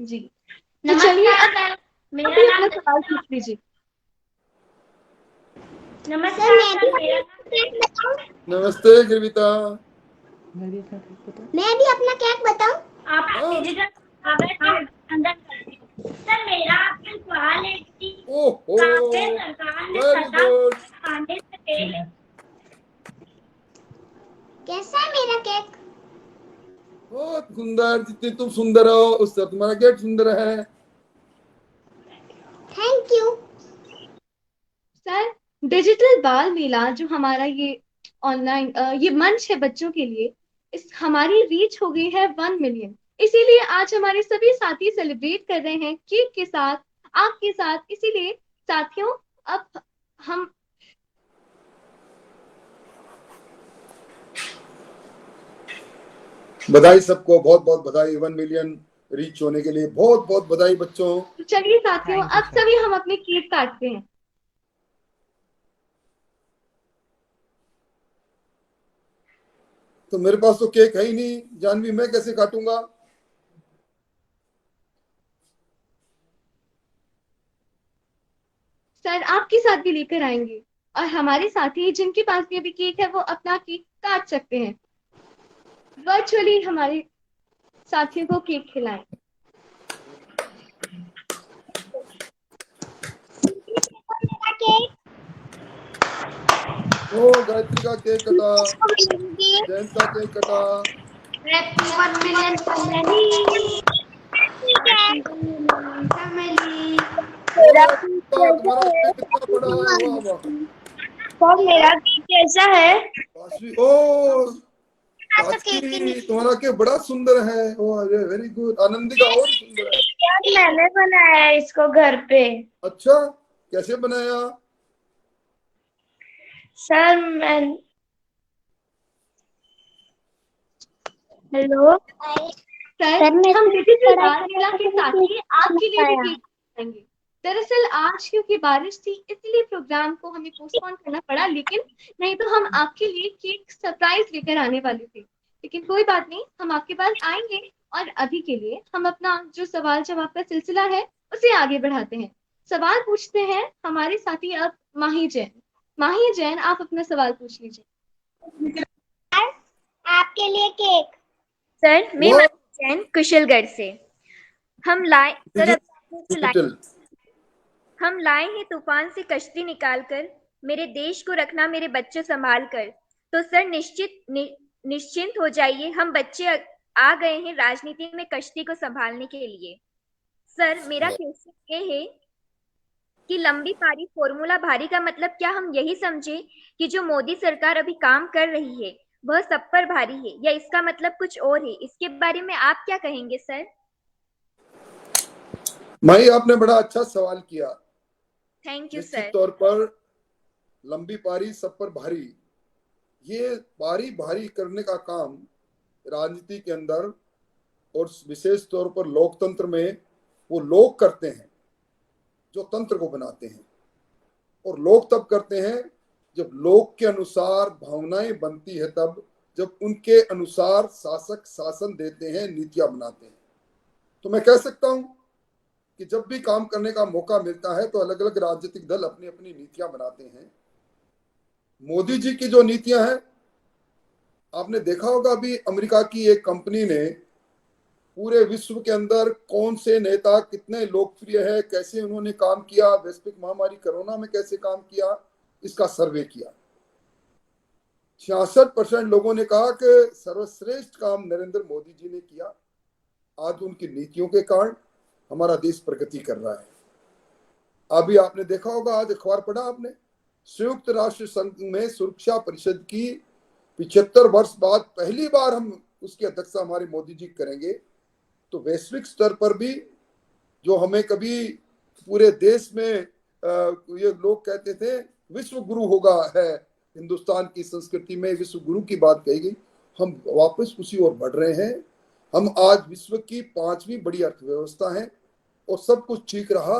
E: जी। तो
G: नमस्कार
E: चलिए अब
G: सर,
E: आप
G: मेरा
E: भी
G: नाम
E: अपना सवाल पूछ लीजिए।
G: नमस्कार सर, मेरा नाम
D: नमस्ते गिरविता।
G: मैं भी अपना केक बताऊं? आप
D: हाँ।
G: डिजिटल कागज के अंदर करते हैं। सर मेरा आपसे सवाल है कि
D: ओहो
G: कांग्रेस सरकार ने
D: वेरी
G: सत्ता
D: गुड।
G: आने से पहले कैसा है मेरा केक?
D: बहुत सुंदर। जितनी तुम सुंदर हो उससे तुम्हारा गेट सुंदर है।
G: Thank you.
E: सर डिजिटल बाल मेला जो हमारा ये ऑनलाइन ये मंच है बच्चों के लिए, इस हमारी रीच हो गई है 1 मिलियन। इसीलिए आज हमारे सभी साथी सेलिब्रेट कर रहे हैं केक के साथ, आपके साथ। इसीलिए साथियों अब हम
D: बधाई सबको, बहुत बहुत बधाई 1 मिलियन रीच होने के लिए। बहुत बहुत बधाई बच्चों।
E: तो चलिए साथियों
B: Thank you,
E: अब
B: sir.
E: सभी हम अपने केक काटते हैं।
D: तो मेरे पास तो केक है ही नहीं जानवी, मैं कैसे काटूंगा?
E: सर आपके साथ भी लेकर आएंगे और हमारे साथी जिनके पास भी अभी केक है वो अपना केक काट सकते हैं। वर्चुअली हमारे साथियों को केक खिलाएं।
D: ओ गायत्री का केक कटा, जयंत का केक कटा।
G: Happy 1 million family.
D: ओ तुम्हारा केक कितना बड़ा है, वाह वाह।
F: सर मेरा केक कैसा है?
D: काशी, ओ काशी तुम्हारा केक बड़ा सुंदर है। वाह वेरी गुड। आनंदी का और सुंदर है।
F: यार मैंने बनाया है इसको घर पे।
D: अच्छा कैसे बनाया?
F: सर मैं हेलो
E: सर
F: सर मैं
E: हम डिजिटल
F: पढ़ाई
E: बाल मेला के
F: करने
E: साथ ही आपके लिए भी
F: आया।
E: केक बनाएंगे। दरअसल आज क्योंकि बारिश थी इसलिए प्रोग्राम को हमें पोस्टपोन करना पड़ा, लेकिन नहीं तो हम आपके लिए केक सरप्राइज लेकर आने वाले थे। लेकिन कोई बात नहीं, हम आपके पास आएंगे। और अभी के लिए हम अपना जो सवाल जवाब का सिलसिला है उसे आगे बढ़ाते हैं। सवाल पूछते हैं हमारे साथी अब माही जैन। माही जैन आप अपना सवाल पूछ लीजिए।
F: आपके लिए केक। सर मैं
D: वाह
F: माही जैन कुशलगढ़ से। हम लाए सर
D: डिजिटल।
F: हम लाए हैं तूफान से कश्ती निकालकर, मेरे देश को रखना मेरे बच्चे संभाल कर। तो सर निश्चिंत हो जाइए, हम बच्चे आ गए हैं राजनीति में कश्ती को संभालने के लिए। सर मेरा क्वेश्चन ये है कि लंबी पारी फॉर्मूला भारी का मतलब क्या हम यही समझे कि जो मोदी सरकार अभी काम कर रही है वह सब पर भारी है, या इसका मतलब कुछ और है? इसके बारे में आप क्या कहेंगे सर?
D: माही आपने बड़ा अच्छा सवाल किया।
F: थैंक यू
D: निश्चित
F: सर।
D: तौर पर लंबी पारी सब पर भारी, ये भारी भारी करने का काम राजनीति के अंदर और विशेष तौर पर लोकतंत्र में वो लोग करते हैं जो तंत्र को बनाते हैं। और लोग तब करते हैं जब लोग के अनुसार भावनाएं बनती है, तब जब उनके अनुसार शासक शासन देते हैं, नीतियां बनाते हैं। तो मैं कह सकता हूं कि जब भी काम करने का मौका मिलता है तो अलग अलग राजनीतिक दल अपनी अपनी नीतियां बनाते हैं। मोदी जी की जो नीतियां हैं, आपने देखा होगा अभी अमेरिका की एक कंपनी ने पूरे विश्व के अंदर कौन से नेता कितने लोकप्रिय है, कैसे उन्होंने काम किया, वैश्विक महामारी कोरोना में कैसे काम किया, इसका सर्वे किया। 66% लोगों ने कहा कि सर्वश्रेष्ठ काम नरेंद्र मोदी जी ने किया। आज उनकी नीतियों के कारण हमारा देश प्रगति कर रहा है। अभी आपने देखा होगा, आज अखबार पढ़ा आपने, संयुक्त राष्ट्र संघ में सुरक्षा परिषद की 75 वर्ष बाद पहली बार हम उसकी अध्यक्षता हमारे मोदी जी करेंगे। तो वैश्विक स्तर पर भी जो हमें कभी पूरे देश में ये लोग कहते थे विश्व गुरु होगा है, हिंदुस्तान की संस्कृति में विश्व गुरु की बात कही गई, हम वापस उसी ओर बढ़ रहे हैं। हम आज विश्व की 5वीं बड़ी अर्थव्यवस्था हैं और सब कुछ ठीक रहा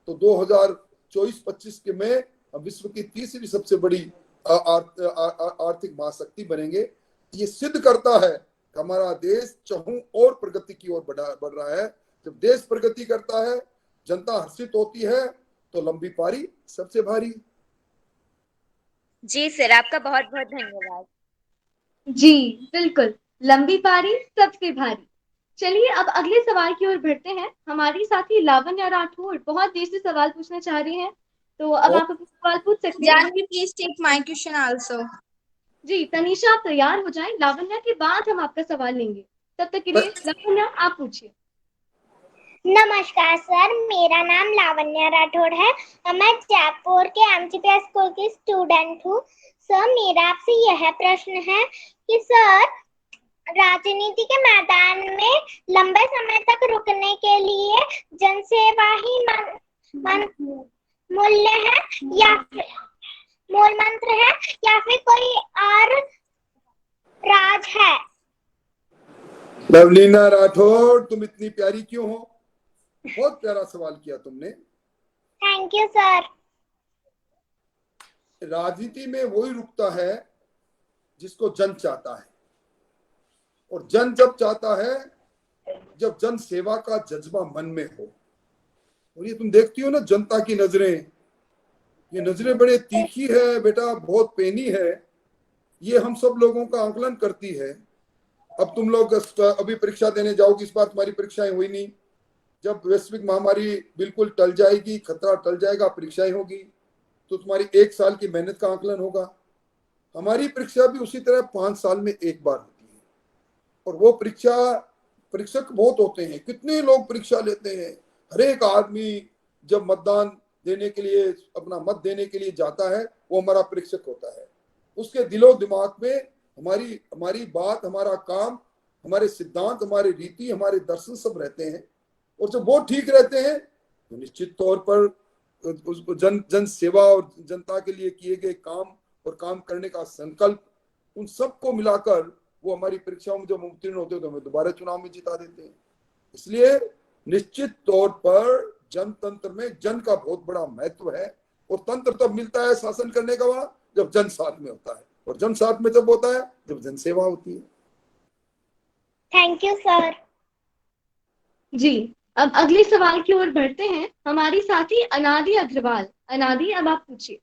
D: तो 2024-25 के में हम विश्व की तीसरी सबसे बड़ी आर्थिक महाशक्ति बनेंगे। ये सिद्ध करता है कि हमारा देश चहुं और प्रगति की ओर बढ़ रहा है। जब देश प्रगति करता है, जनता हर्षित होती है, तो लंबी पारी सबसे भारी।
F: जी सर, आपका बहुत बहुत धन्यवाद।
E: जी बिल्कुल, लंबी पारी सबसे भारी। चलिए अब अगले सवाल की ओर बढ़ते हैं। हमारी साथी लावण्या राठौर बहुत देर से सवाल पूछना चाह रही हैं, तो अब आप अपना सवाल पूछ सकते हैं।
C: Janvi, please take my question also.
E: जी तनीषा, आप तैयार हो जाएं, लावण्या के बाद हम आपका सवाल लेंगे। तब तक के लिए लावण्या आप पूछिए।
H: नमस्कार सर, मेरा नाम लावण्या राठौड़ है और मैं जयपुर के एमसीपीएस स्कूल की स्टूडेंट हूँ। सर, मेरा आपसे यह प्रश्न है कि सर, राजनीति के मैदान में लंबे समय तक रुकने के लिए जनसेवा ही मूल्य है या मूल मंत्र है या फिर कोई और राज है?
D: लवलीना राठौड़, तुम इतनी प्यारी क्यों हो? बहुत प्यारा सवाल किया तुमने।
H: Thank you sir.
D: राजनीति में वही रुकता है जिसको जन चाहता है, और जन जब चाहता है जब जन सेवा का जज्बा मन में हो। और ये तुम देखती हो ना, जनता की नजरें, ये नजरें बड़े तीखी है बेटा, बहुत पेनी है। ये हम सब लोगों का आकलन करती है। अब तुम लोग अभी परीक्षा देने जाओगी, इस बार तुम्हारी परीक्षाएं हुई नहीं। जब वैश्विक महामारी बिल्कुल टल जाएगी, खतरा टल जाएगा, परीक्षाएं होगी, तो तुम्हारी 1 साल की मेहनत का आकलन होगा। हमारी परीक्षा भी उसी तरह 5 साल में एक बार होती है। और वो परीक्षक बहुत होते हैं, कितने लोग परीक्षा लेते हैं। हर एक आदमी जब मतदान देने के लिए, अपना मत देने के लिए जाता है, वो हमारा परीक्षक होता है। उसके दिलो दिमाग में हमारी बात, हमारा काम, हमारे सिद्धांत, हमारी रीति, हमारे दर्शन सब रहते हैं। और जब वो ठीक रहते हैं तो निश्चित तौर पर उसको जन सेवा और जनता के लिए किए गए काम और काम करने का संकल्प, उन सबको मिलाकर वो हमारी परीक्षाओं में जब उत्तीर्ण होते हैं तो हमें दोबारा चुनाव में जिता देते हैं। इसलिए निश्चित तौर पर जनतंत्र में जन का बहुत बड़ा महत्व है। और तंत्र तब मिलता है शासन करने का वहां जब जन साथ में होता है, और जन साथ में तब होता है जब जन सेवा होती है।
H: Thank you sir.
E: जी अब अगले सवाल की ओर बढ़ते हैं। हमारी साथी अनादि अग्रवाल। अनादि, अब आप पूछिए।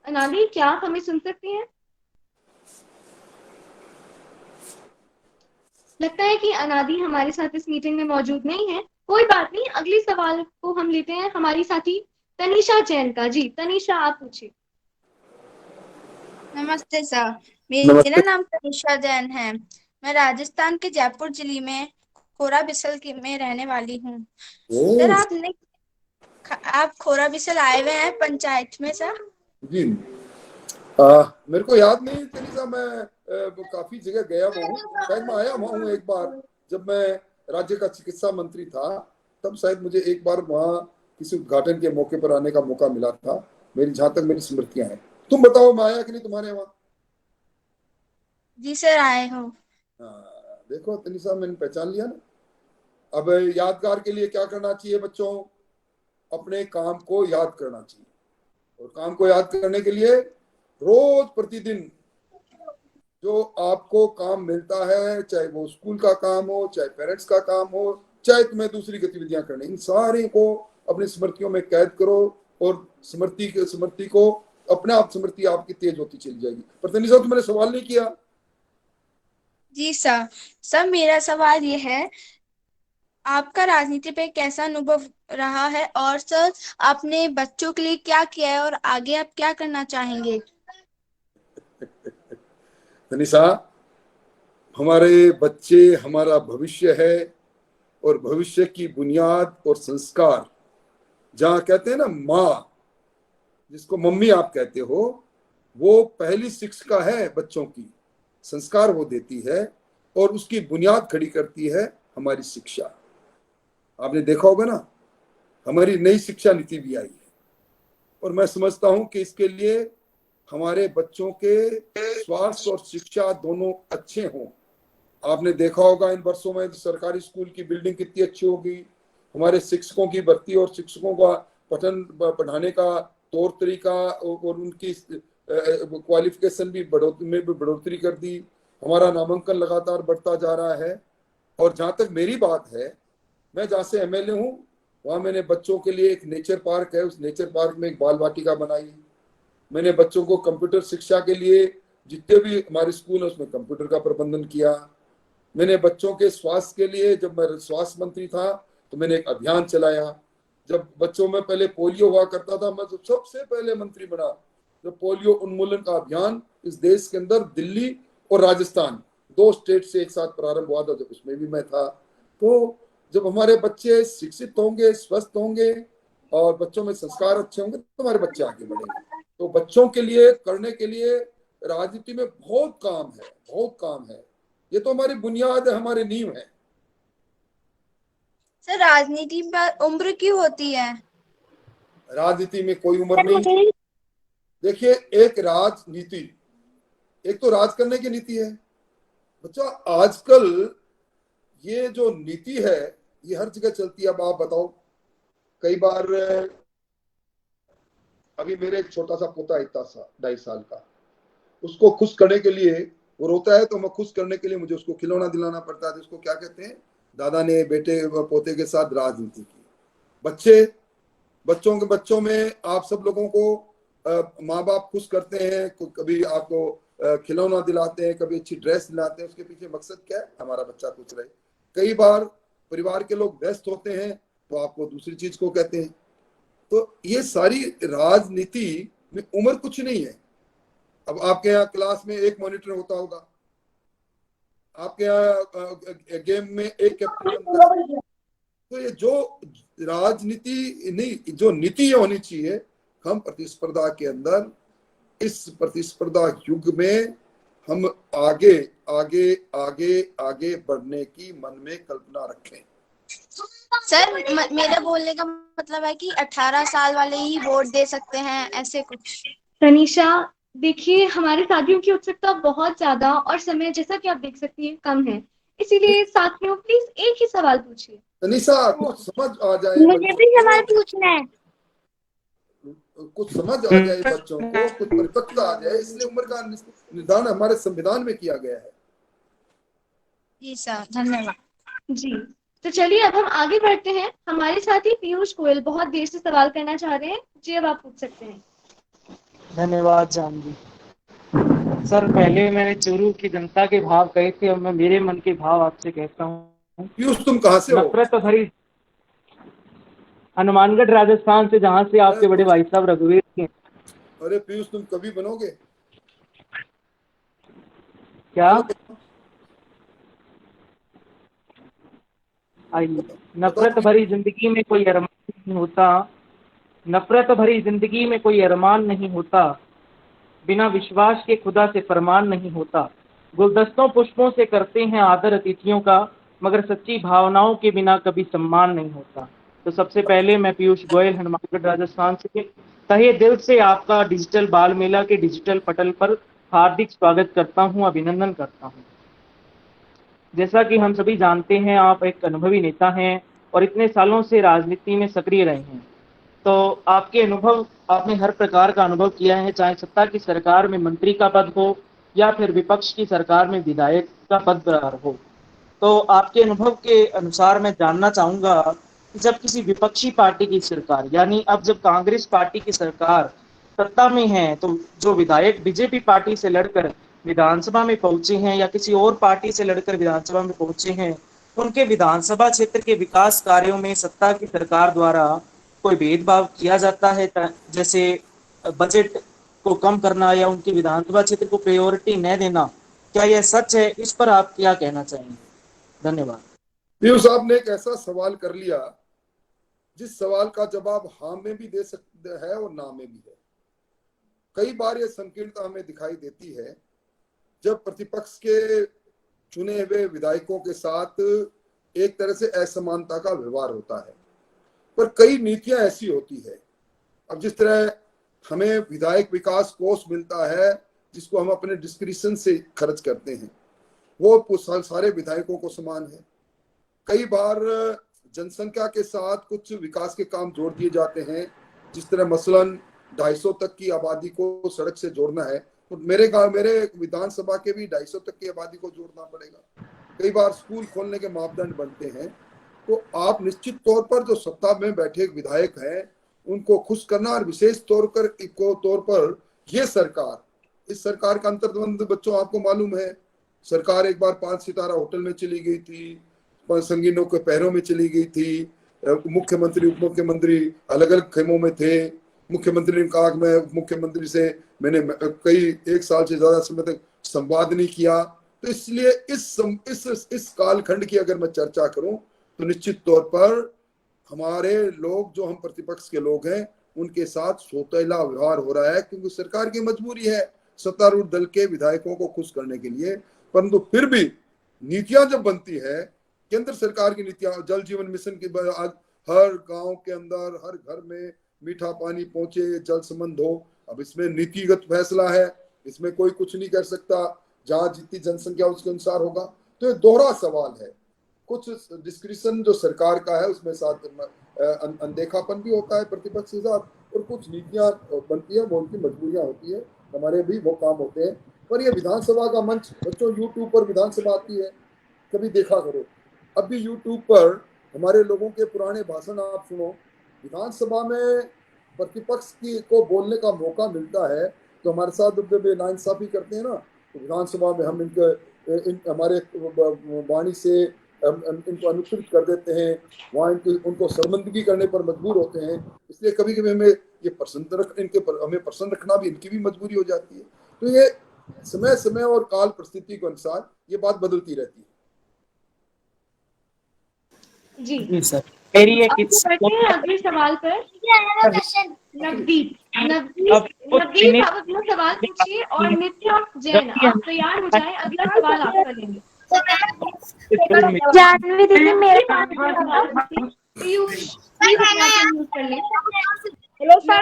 E: अनादि, क्या आप हमें सुन सकती हैं? लगता है कि अनादि हमारे साथ इस मीटिंग में मौजूद नहीं है। कोई बात नहीं, अगले सवाल को हम लेते हैं हमारी साथी तनीषा जैन का। जी तनीषा, आप पूछिए।
C: नमस्ते सर, मेरा नाम तनीषा जैन है। मैं राजस्थान के जयपुर जिले में खोरा बिसल में रहने वाली हूँ। सर, आप खोरा बिसल आए हुए हैं पंचायत में सर?
D: जी मेरे को याद नहीं तनीषा, मैं काफी जगह गया हूँ। शायद मैं आया हूँ एक बार, जब मैं राज्य का चिकित्सा मंत्री था, तब शायद मुझे एक बार वहाँ किसी उद्घाटन के मौके पर आने का मौका मिला था, जहाँ तक मेरी स्मृतियां हैं। तुम बताओ, मैं आया कि नहीं तुम्हारे वहाँ?
C: जी सर, आए हो।
D: देखो तनीषा, मैंने पहचान लिया ना। अब यादगार के लिए क्या करना चाहिए बच्चों? अपने काम को याद करना चाहिए, और काम को याद करने के लिए रोज प्रतिदिन जो आपको काम मिलता है, चाहे वो स्कूल का काम हो, चाहे पेरेंट्स का काम हो, चाहे तुम्हें दूसरी गतिविधियां करनी, इन सारे को अपनी स्मृतियों में कैद करो, और स्मृति को अपने आप स्मृति आपकी तेज होती चली जाएगी। पर तनीषा, तुमने सवाल नहीं किया।
C: जी सर, मेरा सवाल ये है, आपका राजनीति पे कैसा अनुभव रहा है, और सर आपने बच्चों के लिए क्या किया है और आगे आप क्या करना चाहेंगे?
D: तनीषा, हमारे बच्चे हमारा भविष्य है, और भविष्य की बुनियाद और संस्कार, जहाँ कहते हैं ना माँ, जिसको मम्मी आप कहते हो, वो पहली शिक्षिका है बच्चों की। संस्कार वो देती है, और उसकी बुनियाद खड़ी करती है हमारी शिक्षा। आपने देखा होगा ना, हमारी नई शिक्षा नीति भी आई है, और मैं समझता हूं कि इसके लिए हमारे बच्चों के स्वास्थ्य और शिक्षा दोनों अच्छे हों। आपने देखा होगा इन वर्षों में सरकारी स्कूल की बिल्डिंग कितनी अच्छी होगी, हमारे शिक्षकों की भर्ती और शिक्षकों का पढ़ाने का तौर तरीका और उनकी क्वालिफिकेशन भी बढ़ोतरी कर दी। हमारा नामांकन लगातार बढ़ता जा रहा है। और जहां तक मेरी बात है, मैं जहां से एमएलए हूं वहां मैंने बच्चों के लिए एक नेचर पार्क है, उस नेचर पार्क में एक बाल वाटिका बनाई। मैंने बच्चों को कंप्यूटर शिक्षा के लिए जितने भी हमारे स्कूल है उसमें कंप्यूटर का प्रबंधन किया। मैंने बच्चों के स्वास्थ्य के लिए, जब मैं स्वास्थ्य मंत्री था तो मैंने एक अभियान चलाया। जब बच्चों में पहले पोलियो हुआ करता था, मैं तो सबसे पहले मंत्री बना जब पोलियो उन्मूलन का अभियान इस देश के अंदर दिल्ली और राजस्थान 2 स्टेट से एक साथ प्रारंभ हुआ था, जब उसमें भी मैं था। तो जब हमारे बच्चे शिक्षित होंगे, स्वस्थ होंगे और बच्चों में संस्कार अच्छे होंगे तो हमारे बच्चे आगे बढ़ेंगे। तो बच्चों के लिए करने के लिए राजनीति में बहुत काम है, बहुत काम है। ये तो हमारी बुनियाद है, हमारी नींव है।
C: सर, राजनीति पर उम्र क्यों होती है?
D: राजनीति में कोई उम्र नहीं। देखिए, एक राजनीति, एक तो राज करने की नीति है। बच्चा, आजकल ये जो नीति है ये हर जगह चलती है। अब आप बताओ, कई बार अभी मेरे एक छोटा सा पोता इतना सा 2.5 साल का, उसको खुश करने के लिए, वो रोता है तो मैं खुश करने के लिए मुझे उसको खिलौना दिलाना पड़ता है। इसको क्या कहते हैं, दादा ने बेटे पोते के साथ राजनीति की। बच्चों में आप सब लोगों को माँ बाप खुश करते हैं, कभी आपको खिलौना दिलाते हैं, कभी अच्छी ड्रेस दिलाते हैं। उसके पीछे मकसद क्या है, हमारा बच्चा खुश रहे। कई बार परिवार के लोग व्यस्त होते हैं तो आपको दूसरी चीज को कहते हैं। तो ये सारी राजनीति में उम्र कुछ नहीं है। अब आपके यहाँ क्लास में एक मॉनिटर होता होगा, आपके यहाँ गेम में एक कैप्टन बनता है। तो ये जो राजनीति नहीं, जो नीति होनी चाहिए, हम प्रतिस्पर्धा के अंदर, इस प्रतिस्पर्धा युग में हम आगे आगे आगे आगे बढ़ने की मन में कल्पना रखें।
C: सर, मेरे बोलने का मतलब है कि 18 साल वाले ही वोट दे सकते हैं, ऐसे कुछ।
E: तनीषा, देखिए हमारे साथियों की उत्सुकता बहुत ज्यादा और समय जैसा कि आप देख सकती हैं कम है, इसीलिए साथियों प्लीज एक ही सवाल पूछिए।
D: तनीषा, कुछ समझ आ जाए,
H: मुझे भी सवाल पूछना है।
D: कुछ समझ आ जाए बच्चों को, कुछ परिपक्वता आ जाए, इसलिए उम्र का निर्धारण हमारे संविधान में किया गया है।
C: जी सर, धन्यवाद।
E: जी, तो चलिए अब हम आगे बढ़ते हैं। हमारे साथी पीयूष गोयल बहुत देर से सवाल करना चाह रहे हैं। जी, अब आप पूछ सकते हैं।
A: धन्यवाद जानवी सर। पहले मैंने चूरू की जनता के भाव कहे थे, अब मैं मेरे मन के भाव आपसे कहता हूँ।
D: पीयूष, तुम कहाँ से हो?
A: नफरत भरी हनुमानगढ़ राजस्थान से, जहाँ से आपके बड़े भाई साहब रघुवीर के।
D: अरे पीयूष, तुम कभी बनोगे
A: क्या? आइए। नफरत भरी जिंदगी में कोई अरमान नहीं होता, नफरत भरी जिंदगी में कोई अरमान नहीं होता, बिना विश्वास के खुदा से फरमान नहीं होता। गुलदस्तों पुष्पों से करते हैं आदर अतिथियों का, मगर सच्ची भावनाओं के बिना कभी सम्मान नहीं होता। तो सबसे पहले मैं पीयूष गोयल हनुमानगढ़ राजस्थान से तहे दिल से आपका डिजिटल बाल मेला के डिजिटल पटल पर हार्दिक स्वागत करता हूं, अभिनंदन करता हूं। जैसा कि हम सभी जानते हैं, आप एक अनुभवी नेता हैं और इतने सालों से राजनीति में सक्रिय रहे हैं। तो आपके अनुभव, आपने हर प्रकार का अनुभव किया है, चाहे सत्ता की सरकार में मंत्री का पद हो या फिर विपक्ष की सरकार में विधायक का पद हो। तो आपके अनुभव के अनुसार मैं जानना चाहूंगा कि जब किसी विपक्षी पार्टी की सरकार, यानी अब जब कांग्रेस पार्टी की सरकार सत्ता में है, तो जो विधायक बीजेपी पार्टी से लड़कर विधानसभा में पहुंचे हैं या किसी और पार्टी से लड़कर विधानसभा में पहुंचे हैं, उनके विधानसभा क्षेत्र के विकास कार्यों में सत्ता की सरकार द्वारा कोई भेदभाव किया जाता है, जैसे बजट को कम करना या उनके विधानसभा क्षेत्र को प्रायोरिटी न देना, क्या यह सच है? इस पर आप क्या कहना चाहेंगे? धन्यवाद।
D: पीयूष, आपने एक ऐसा सवाल कर लिया जिस सवाल का जवाब हाँ में भी दे सकते हैं और ना में भी है। कई बार यह संकीर्णता हमें दिखाई देती है जब प्रतिपक्ष के चुने हुए विधायकों के साथ एक तरह से असमानता का व्यवहार होता है, पर कई नीतियां ऐसी होती है। अब जिस तरह हमें विधायक विकास कोष मिलता है जिसको हम अपने डिस्क्रिप्शन से खर्च करते हैं, वो सारे विधायकों को समान है। कई बार जनसंख्या के साथ कुछ विकास के काम जोड़ दिए जाते हैं, जिस तरह मसलन 250 तक की आबादी को सड़क से जोड़ना है, तो मेरे विधानसभा के भी 250 तक की आबादी को जोड़ना पड़ेगा। कई बार स्कूल खोलने के मापदंड बनते हैं, तो आप निश्चित तौर पर जो सत्ता में बैठे विधायक हैं उनको खुश करना, और विशेष तौर पर ये सरकार, इस सरकार का अंतर्द्वंद बच्चों आपको मालूम है। सरकार एक बार 5 सितारा होटल में चली गई थी, संगीनों के पैरों में चली गई थी, मुख्यमंत्री उप मुख्यमंत्री अलग अलग खेमों में थे। मुख्यमंत्री ने कहा कि मैं उप मुख्यमंत्री से मैंने कई 1 साल से ज्यादा समय तक संवाद नहीं किया। तो इसलिए इस कालखंड की अगर मैं चर्चा करूं तो निश्चित तौर पर हमारे लोग, जो हम प्रतिपक्ष के लोग हैं, उनके साथ सौतेला व्यवहार हो रहा है, क्योंकि सरकार की मजबूरी है सत्तारूढ़ दल के विधायकों को खुश करने के लिए। परंतु फिर भी नीतियां जब बनती है, केंद्र सरकार की नीतियां, जल जीवन मिशन की, हर गांव के अंदर हर घर में मीठा पानी पहुंचे, जल संबंध हो, अब इसमें नीतिगत फैसला है, इसमें कोई कुछ नहीं कर सकता, जहां जितनी जनसंख्या उसके अनुसार होगा। तो ये दोहरा सवाल है, कुछ डिस्क्रिप्शन जो सरकार का है उसमें साथ अनदेखापन भी होता है प्रतिपक्ष के साथ, और कुछ नीतियां बनती है, वो उनकी मजबूरियां होती है, हमारे भी वो काम होते हैं। पर ये विधानसभा का मंच बच्चों, यूट्यूब पर विधानसभा आती है, कभी देखा करो। अभी यूट्यूब पर हमारे लोगों के पुराने भाषण आप सुनो, विधानसभा में प्रतिपक्ष की को बोलने का मौका मिलता है तो हमारे साथ जब नाइंसाफी करते हैं ना, तो विधानसभा में हम हमारे वाणी से इनको अनुच्छेद कर देते हैं, वहाँ उनको शर्मिंदगी करने पर मजबूर होते हैं। इसलिए कभी कभी हमें ये हमें प्रसन्न रखना भी इनकी भी मजबूरी हो जाती है। तो ये समय समय और काल परिस्थिति के अनुसार ये बात बदलती रहती है।
E: जी
A: सर, मेरी एक
E: अब बढ़ते हैं अगले सवाल पर। नवदीप आप अपना सवाल पूछिए, और नित्या जैन आप तैयार हो जाए, अगला सवाल आपका लेंगे।
H: जानवी दीदी मेरे
E: पीयूष प्लीज अपना म्यूट कर लें। Hello sir.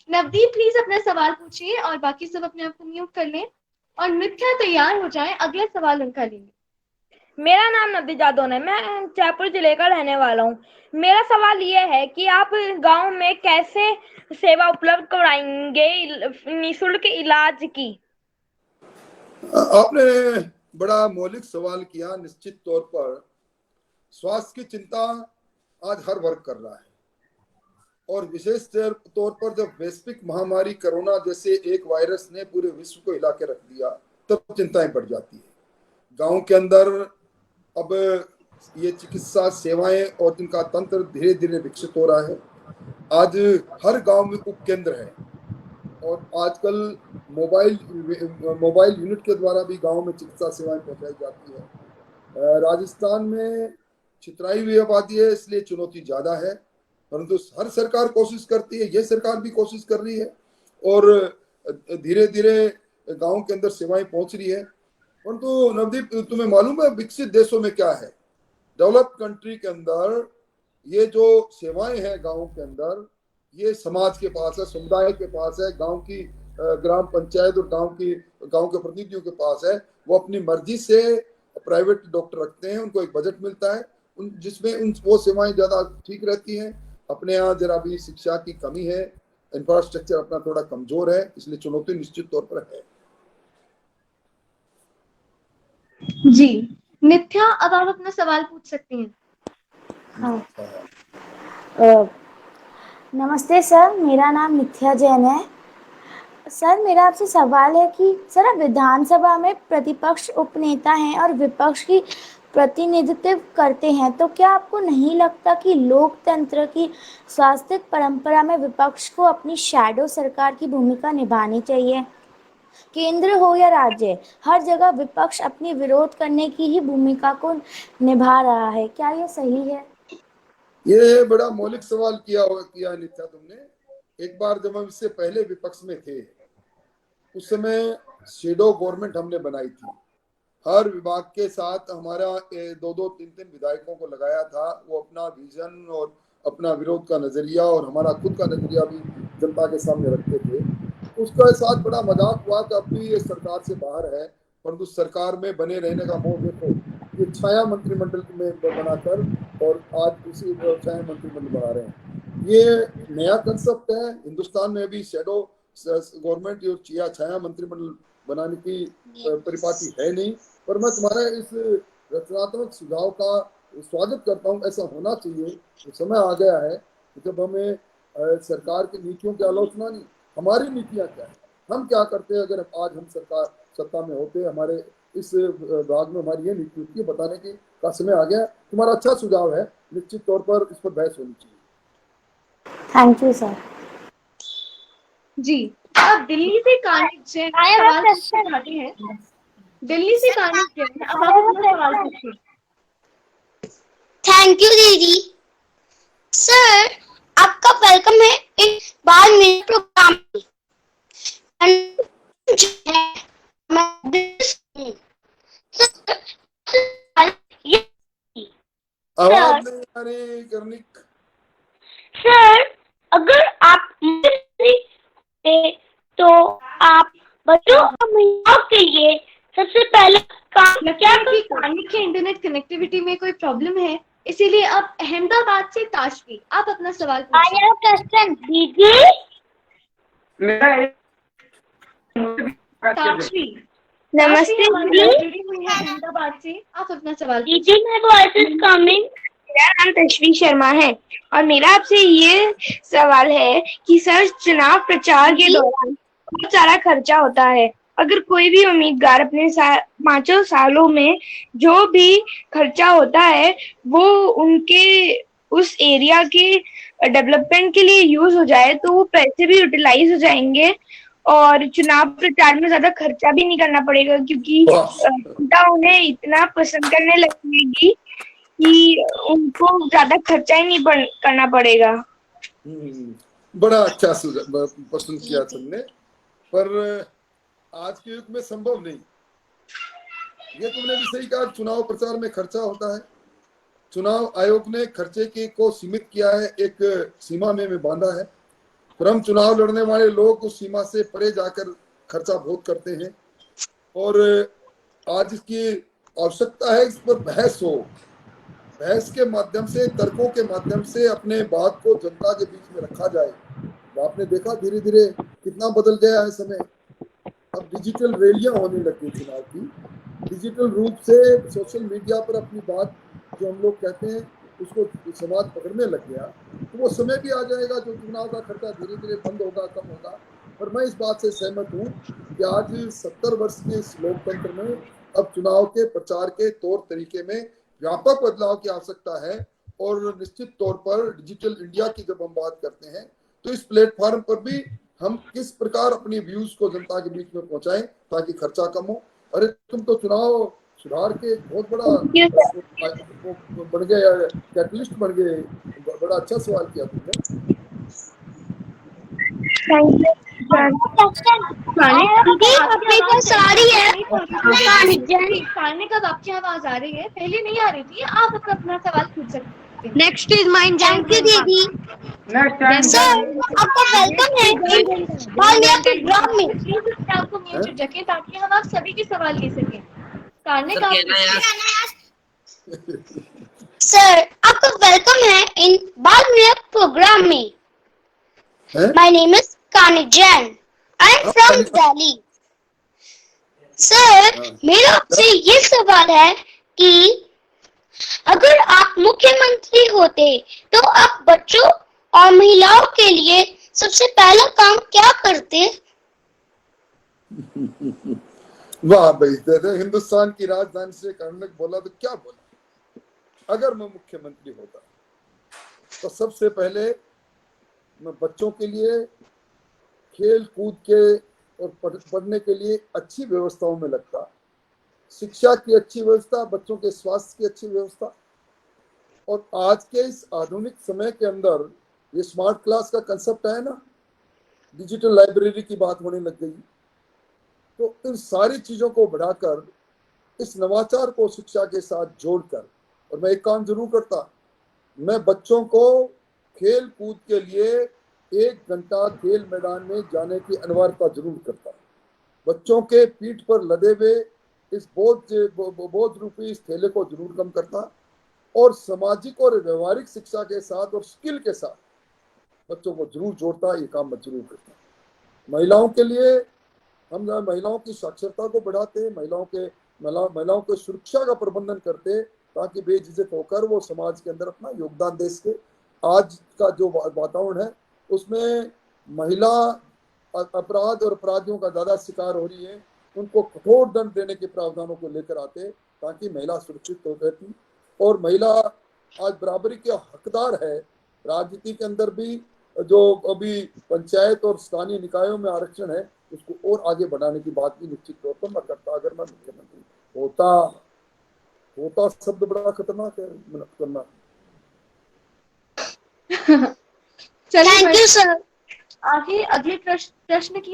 E: नवदीप प्लीज अपना सवाल पूछिए और बाकी सब अपने आप को म्यूट कर लें, और नित्या तैयार हो जाए, अगला सवाल उनका लेंगे।
I: मेरा नाम नवदीप जादौन है, मैं जयपुर जिले का रहने वाला हूँ। मेरा सवाल ये है कि आप गांव में कैसे सेवा उपलब्ध कराएंगे निःशुल्क इलाज की?
D: आपने बड़ा मौलिक सवाल किया। निश्चित तौर पर स्वास्थ्य की चिंता आज हर वर्ग कर रहा है, और विशेष तौर पर जब वैश्विक महामारी कोरोना जैसे एक वायरस ने पूरे विश्व को हिला के रख दिया, तब चिंताएं बढ़ जाती है। गांव के अंदर अब ये चिकित्सा सेवाएं और इनका तंत्र धीरे धीरे विकसित हो रहा है। आज हर गांव में उप केंद्र है, और आजकल मोबाइल यूनिट के द्वारा भी गांव में चिकित्सा सेवाएं पहुंचाई जाती है। राजस्थान में छितराई हुई आबादी है, इसलिए चुनौती ज्यादा है, परंतु हर सरकार कोशिश करती है, ये सरकार भी कोशिश कर रही है, और धीरे धीरे गांव के अंदर सेवाएं पहुंच रही है। परंतु नवदीप, तुम्हें मालूम है विकसित देशों में क्या है? डेवलप्ड कंट्री के अंदर ये जो सेवाएं हैं गांव के अंदर, ये समाज के पास है, समुदाय के पास है, गांव की ग्राम पंचायत और गांव के प्रतिनिधियों के पास है। वो अपनी मर्जी से प्राइवेट डॉक्टर रखते हैं, उनको एक बजट मिलता है जिसमें वो सेवाएं ज्यादा ठीक रहती हैं। अपने यहाँ जरा भी शिक्षा की कमी है, इंफ्रास्ट्रक्चर अपना थोड़ा कमजोर है, इसलिए चुनौती निश्चित तौर पर है।
E: जी नित्या, अब आप अपना सवाल पूछ सकते हैं।
H: हाँ। नमस्ते सर, मेरा नाम नित्या जैन है। सर मेरा आपसे सवाल है कि सर आप विधानसभा में प्रतिपक्ष उपनेता हैं और विपक्ष की प्रतिनिधित्व करते हैं, तो क्या आपको नहीं लगता कि लोकतंत्र की स्वास्थ्य परंपरा में विपक्ष को अपनी शैडो सरकार की भूमिका निभानी चाहिए? केंद्र हो या राज्य, हर जगह विपक्ष अपनी विरोध करने की ही भूमिका को निभा रहा है, क्या ये सही है?
D: ये बड़ा मौलिक सवाल किया नित्या तुमने। एक बार जब हम इससे पहले विपक्ष में थे, उस समय शेडो गवर्नमेंट हमने बनाई थी। हर विभाग के साथ हमारा 2-3 विधायकों को लगाया था। वो अपना विजन और अपना विरोध का नजरिया और हमारा खुद का नजरिया भी जनता के सामने रखते थे। उसके साथ बड़ा मजाक हुआ कि अब भी ये सरकार से बाहर है, परंतु सरकार में बने रहने का मोह देखो, ये छाया मंत्रिमंडल में बनाकर और आज उसी छाया मंत्रिमंडल बना रहे हैं। ये नया कंसेप्ट है, हिंदुस्तान में अभी शैडो गवर्नमेंट या छाया मंत्रिमंडल बनाने की परिपाटी है नहीं, पर मैं तुम्हारा इस रचनात्मक सुझाव का स्वागत करता हूँ। ऐसा होना चाहिए। तो समय आ गया है कि जब हमें सरकार की नीतियों की आलोचना नहीं, हमारी नीतियाँ क्या है, हम क्या करते हैं, अगर आज हम सरकार सत्ता में होते, हमारे इस भाग में हमारी ये नीति होती है, बताने की का समय आ गया। तुम्हारा अच्छा सुझाव है, निश्चित तौर पर इस पर बहस होनी चाहिए।
H: Thank you sir.
E: जी, अब दिल्ली से कानिक जैन सवाल पूछना चाहते हैं। दिल्ली से कानिक जैन, अब आप अपना सवाल पूछिए।
H: थैंक यू दीदी। सर, आपका वेलकम है इन बाल मिल प्रोग्राम में।
D: आवाज नहीं आ रही कर्णिक।
H: सर, अगर आप तो आप बच्चों और महिलाओं के लिए सबसे पहले काम क्या
E: कि कानिक के इंटरनेट कनेक्टिविटी में कोई प्रॉब्लम है, इसीलिए अब अहमदाबाद से ताशवी, आप अपना सवाल पूछिए।
H: क्वेश्चन दीदी।
E: ताशवी,
H: नमस्ते
E: जुड़ी हुई है अहमदाबाद से, आप अपना सवाल पूछिए।
H: दीदी, मैं वॉइस इज कमिंग। मेरा नाम तशवी शर्मा है और मेरा आपसे ये सवाल है कि सर, चुनाव प्रचार के दौरान बहुत सारा खर्चा होता है। अगर कोई भी उम्मीदवार अपने 5 सालों में जो भी खर्चा होता है वो उनके उस एरिया के डेवलपमेंट के लिए यूज हो जाए तो वो पैसे भी यूटिलाइज हो जाएंगे और चुनाव प्रचार में ज्यादा खर्चा भी नहीं करना पड़ेगा, क्योंकि जनता उन्हें इतना पसंद करने लगेगी कि उनको ज्यादा खर्चा ही नहीं करना पड़ेगा।
D: बड़ा अच्छा पसंद किया तुमने, पर आज के युग में संभव नहीं। ये तुमने भी सही कहा, चुनाव प्रचार में खर्चा होता है। चुनाव आयोग ने खर्चे के को सीमित किया है, एक सीमा में बांधा है, पर हम चुनाव लड़ने वाले लोग उस सीमा से परे जाकर खर्चा बहुत करते हैं और आज इसकी आवश्यकता है, इस पर बहस हो, बहस के माध्यम से, तर्कों के माध्यम से अपने बात को जनता के बीच में रखा जाए। आपने देखा धीरे धीरे कितना बदल गया है समय। अब डिजिटल रैलियां होने लगी चुनाव की, डिजिटल रूप से सोशल मीडिया पर अपनी बात जो हम लोग कहते हैं उसको समाज पकड़ने लग गया। तो वो समय भी आ जाएगा जो चुनाव का खर्चा धीरे धीरे बंद होगा, कम होगा। पर मैं इस बात से सहमत हूँ कि आज 70 वर्ष के इस लोकतंत्र में अब चुनाव के प्रचार के तौर तरीके में व्यापक बदलाव की आवश्यकता है और निश्चित तौर पर डिजिटल इंडिया की जब हम बात करते हैं तो इस प्लेटफॉर्म पर भी हम किस प्रकार अपनी व्यूज को जनता के बीच में पहुंचाएं ताकि खर्चा कम हो। अरे तुम तो चुनाव सुधार के बहुत बड़ा बन गए, कैटलिस्ट बन गए। बड़ा अच्छा सवाल किया तुमने।
E: कब आपकी आवाज आ रही है? पहले नहीं आ रही थी। आप अपना सवाल पूछ सकते हैं।
H: Next is mine. Thank you दीदी। सर, आपका वेलकम है प्रोग्राम में।
E: आपको म्यूट रखें ताकि हम आप सभी के सवाल ले सकें।
H: सर, आपका वेलकम है इन बाल मिलक प्रोग्राम में। My name is Kanik Jain. I am from Delhi. Sir, मेरा आपसे ये सवाल है कि अगर आप मुख्यमंत्री होते तो आप बच्चों और महिलाओं के लिए सबसे पहला काम क्या करते?
D: वाह भाई, हिंदुस्तान की राजधानी से कर्णक बोला तो क्या बोला। अगर मैं मुख्यमंत्री होता तो सबसे पहले मैं बच्चों के लिए खेल कूद के और पढ़ने के लिए अच्छी व्यवस्थाओं में लगता, शिक्षा की अच्छी व्यवस्था, बच्चों के स्वास्थ्य की अच्छी व्यवस्था। और आज के इस आधुनिक समय के अंदर ये स्मार्ट क्लास का कंसेप्ट है ना, डिजिटल लाइब्रेरी की बात होने लग गई। तो इन सारी चीजों को बढ़ाकर इस नवाचार को शिक्षा के साथ जोड़कर, और मैं एक काम जरूर करता, मैं बच्चों को खेल कूद के लिए 1 घंटा खेल मैदान में जाने की अनिवार्यता जरूर करता है। बच्चों के पीठ पर लदे हुए इस बोझ रूपी इस थैले को जरूर कम करता और सामाजिक और व्यवहारिक शिक्षा के साथ और स्किल के साथ बच्चों को जरूर जोड़ता। ये काम मैं जरूर करता। महिलाओं के लिए हम महिलाओं की साक्षरता को बढ़ाते, महिलाओं के सुरक्षा का प्रबंधन करते ताकि बेझिझक होकर वो समाज के अंदर अपना योगदान दे सके। आज का जो वातावरण है उसमें महिला अपराध और अपराधियों का ज्यादा शिकार हो रही है, उनको कठोर दंड देने के प्रावधानों को लेकर आते ताकि महिला सुरक्षित हो रहती और महिला आज बराबरी के हकदार है। राजनीति के अंदर भी जो अभी पंचायत और स्थानीय निकायों में आरक्षण है उसको और आगे बढ़ाने की बात भी निश्चित तौर पर मैं करता अगर मैं मुख्यमंत्री होता। शब्द बड़ा खतरनाक है करना।
E: Thank you sir. आगे अगले प्रश्न की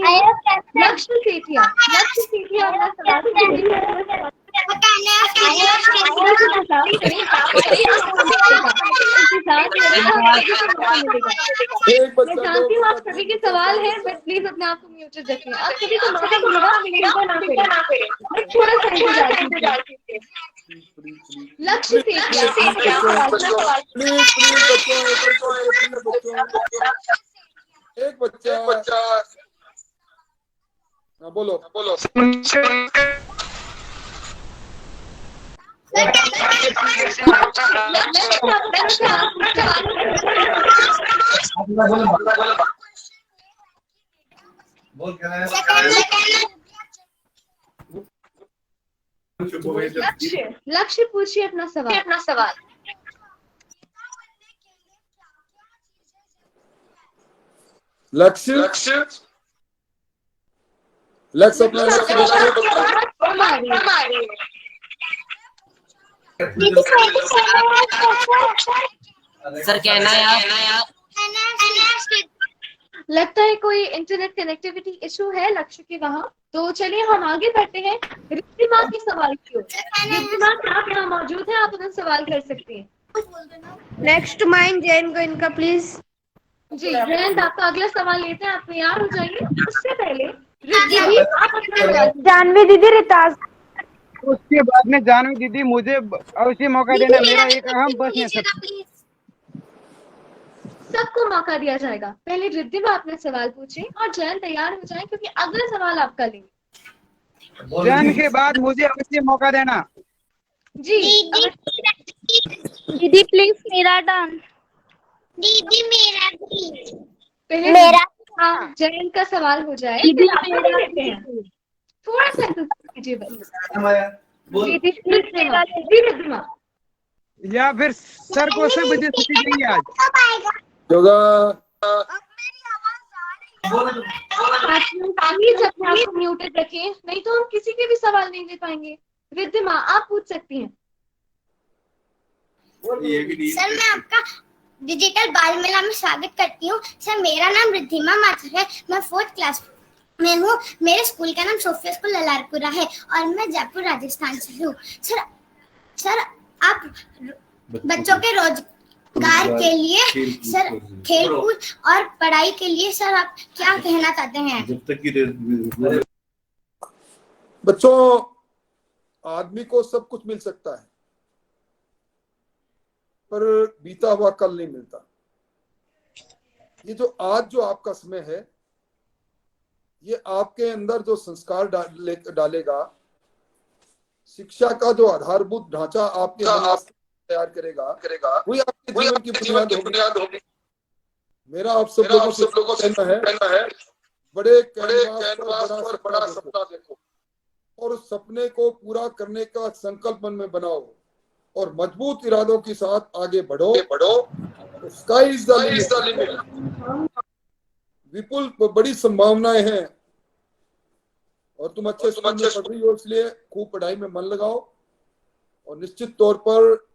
E: लक्ष्य सेठिया अपना सवाल मैं जानती हूँ आप सभी के सवाल है, बट प्लीज अपने आप को म्यूटेड रखिए। आप सभी को मौका मिलेगा, ना करें। थोड़ा सा इंतजार कीजिए। लक्ष्य
D: एक बच्चा बोलो
E: लक्ष्य पूछिए अपना सवाल।
D: लक्ष्य
J: सर कहना है
E: लगता है कोई इंटरनेट कनेक्टिविटी इशू है लक्ष्य के वहाँ। तो चलिए हम आगे बढ़ते हैं रिद्धिमा के सवाल की ओर। रिद्धिमा आप यहाँ मौजूद हैं, आप अपना सवाल कर सकते हैं।
C: नेक्स्ट माइन जैन को इनका प्लीज।
E: जी जयंत आपका अगला सवाल लेते हैं, आप तैयार हो जाइए। उससे पहले रिद्धि आप अपना सवाल।
I: जानवी दीदी रिताज।
K: उसके बाद में जानवी दीदी मुझे अवश्य मौका देना, मेरा एक अहम प्रश्न है।
E: सबको मौका दिया जाएगा। पहले रिद्धिमा अपना सवाल पूछे और जयंत तैयार हो जाए क्योंकि अगला सवाल आपका लेंगे।
K: जयंत के बाद मुझे अवश्य मौका देना।
E: जी
H: दीदी प्लीज मेरा टर्न। दीदी मेरा
E: पहले
H: मेरा
E: जयंत का सवाल हो जाए,
H: दीदी
E: थोड़ा सा कीजिए बस। रिद्धिमा
K: या फिर सर को सब बजे छुट्टी देंगे आज।
E: प्लीज अपने आप को म्यूटेड रखिए, नहीं तो हम किसी के भी सवाल नहीं दे पाएंगे। रिद्धिमा आप पूछ सकती हैं।
H: सर मैं आपका डिजिटल बाल मेला में स्वागत करती हूँ। सर मेरा नाम रिद्धिमा माथुर है, मैं 4th क्लास में हूँ। मेरे स्कूल का नाम सोफिया स्कूल ललारपुरा है और मैं जयपुर राजस्थान से हूँ। सर आप बच्चों के रोजगार के लिए सर खेलकूद और पढ़ाई के लिए सर आप क्या कहना चाहते हैं?
D: बच्चों, आदमी को सब कुछ मिल सकता है पर बीता हुआ कल नहीं मिलता। ये जो आज जो आपका समय है ये आपके अंदर जो संस्कार डालेगा, शिक्षा का जो आधारभूत ढांचा आपके तैयार करेगा वही आपके जीवन की बुनियाद होगी। मेरा आप सब लोगों से कहना है बड़े कैनवास पर बड़ा सपना देखो और उस सपने को पूरा करने का संकल्प मन में बनाओ और मजबूत इरादों के साथ आगे बढ़ो। Sky is the limit. विपुल बड़ी संभावनाएं हैं और तुम अच्छे स्कूल में पढ़ रही हो, इसलिए खूब पढ़ाई में मन लगाओ और निश्चित तौर पर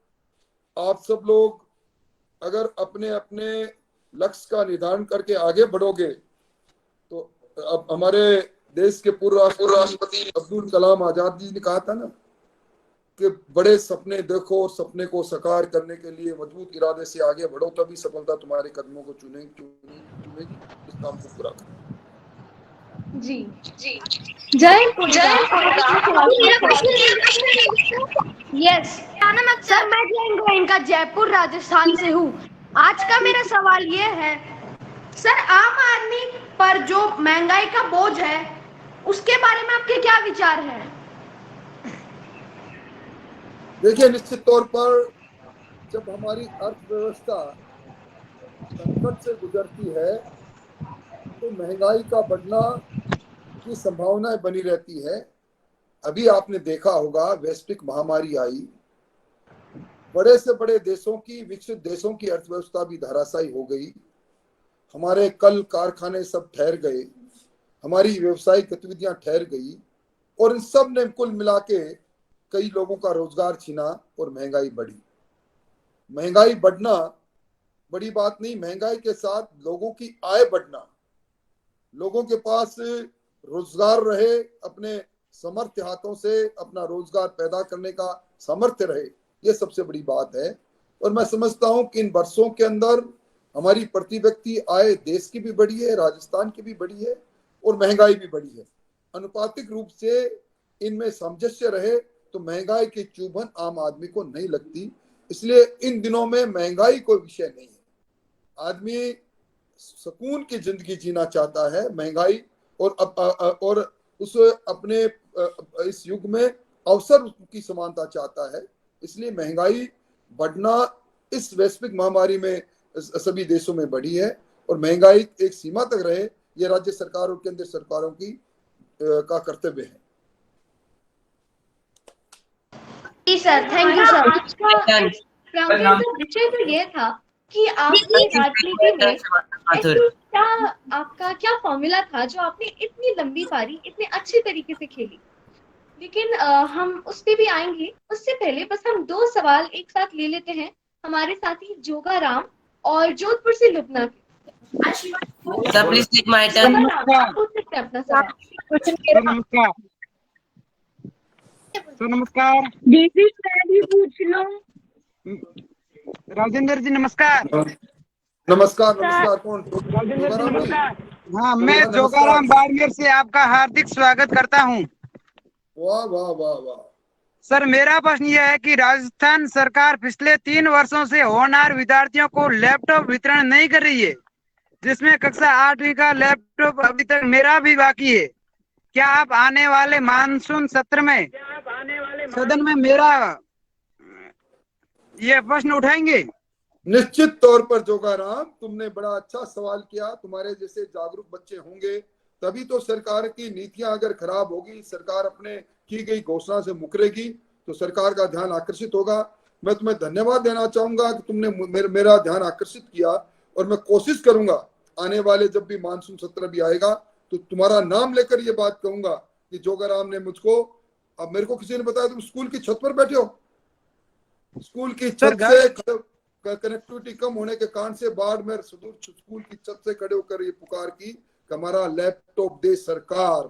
D: आप सब लोग अगर अपने अपने लक्ष्य का निर्धारण करके आगे बढ़ोगे तो अब हमारे देश के पूर्व राष्ट्रपति अब्दुल कलाम आजाद जी ने कहा था ना कि बड़े सपने देखो और सपने को साकार करने के लिए मजबूत इरादे से आगे बढ़ो, तभी सफलता तुम्हारे कदमों को चुनेगी। इस काम को पूरा करो।
E: जी जय यस सर, मैं जैन गोयन का जयपुर राजस्थान से हूँ। आज का मेरा सवाल ये है सर, आम आदमी पर जो महंगाई का बोझ है उसके बारे में आपके क्या विचार हैं?
D: देखिए, निश्चित तौर पर जब हमारी अर्थव्यवस्था संकट से गुजरती है तो महंगाई का बढ़ना की संभावनाएं बनी रहती है। अभी आपने देखा होगा वैश्विक महामारी आई, बड़े से बड़े देशों की, विकसित देशों की अर्थव्यवस्था भी धराशायी हो गई। हमारे कल कारखाने सब ठहर गए, हमारी व्यवसायिक गतिविधियां ठहर गई और इन सब ने कुल मिला के कई लोगों का रोजगार छीना और महंगाई बढ़ी। महंगाई बढ़ना बड़ी बात नहीं, महंगाई के साथ लोगों की आय बढ़ना, लोगों के पास रोजगार रहे, अपने समर्थ हाथों से अपना रोजगार पैदा करने का सामर्थ्य रहे, ये सबसे बड़ी बात है। और मैं समझता हूं कि इन वर्षों के अंदर हमारी प्रति व्यक्ति आय देश की भी बढ़ी है, राजस्थान की भी बढ़ी है और महंगाई भी बढ़ी है। अनुपातिक रूप से इनमें सामंजस्य रहे तो महंगाई की चुभन आम आदमी को नहीं लगती। इसलिए इन दिनों में महंगाई कोई विषय नहीं है। आदमी सुकून की जिंदगी जीना चाहता है, महंगाई और उस अपने इस युग में अवसर की समानता चाहता है। इसलिए महंगाई बढ़ना इस वैश्विक महामारी में सभी देशों में बढ़ी है और महंगाई एक सीमा तक रहे, ये राज्य सरकारों, केंद्र सरकारों की का कर्तव्य है।
E: जी सर, थैंक यू सर। का विषय तो ये था कि आपने राजनीति में क्या, आपका क्या फॉर्मूला था जो आपने इतनी लंबी पारी इतने अच्छे तरीके से खेली। लेकिन हम उस पे भी आएंगे, उससे पहले बस हम 2 सवाल एक साथ ले लेते हैं हमारे साथी जोगाराम और जोधपुर से लुबना के।
J: Sir please take my turn.
E: अपना सवाल।
K: नमस्कार सर। नमस्कार दीदी, पूछ लो। राजेंद्र जी नमस्कार।
D: नमस्कार। कौन?
K: राजेंद्र जी नमस्कार। हाँ, मैं जोगाराम बाड़मेर से आपका हार्दिक स्वागत करता हूँ।
D: वाह वाह वाह वाह।
K: सर, मेरा प्रश्न यह है कि राजस्थान सरकार पिछले 3 वर्षों से होनहार विद्यार्थियों को लैपटॉप वितरण नहीं कर रही है, जिसमें कक्षा 8वीं का लैपटॉप अभी तक मेरा भी बाकी है। क्या आप आने वाले मानसून सत्र में सदन में मेरा ये प्रश्न उठाएंगे?
D: निश्चित तौर पर जोगाराम, तुमने बड़ा अच्छा सवाल किया। तुम्हारे जैसे जागरूक बच्चे होंगे तभी तो सरकार की नीतियां अगर खराब होगी, सरकार अपने की गई घोषणा से मुकरेगी तो सरकार का ध्यान आकर्षित होगा। मैं तुम्हें धन्यवाद देना चाहूंगा कि तुमने मेरा ध्यान आकर्षित किया और मैं कोशिश करूंगा आने वाले जब भी मानसून सत्र भी आएगा तो तुम्हारा नाम लेकर ये बात कहूंगा कि जोगाराम ने मुझको, अब मेरे को किसी ने बताया तुम स्कूल की छत पर बैठे हो, स्कूल की छत से कनेक्टिविटी कम होने के कारण से बाढ़ में सुदूर स्कूल की छत से खड़े होकर ये पुकार की कि हमारा लैपटॉप दे सरकार।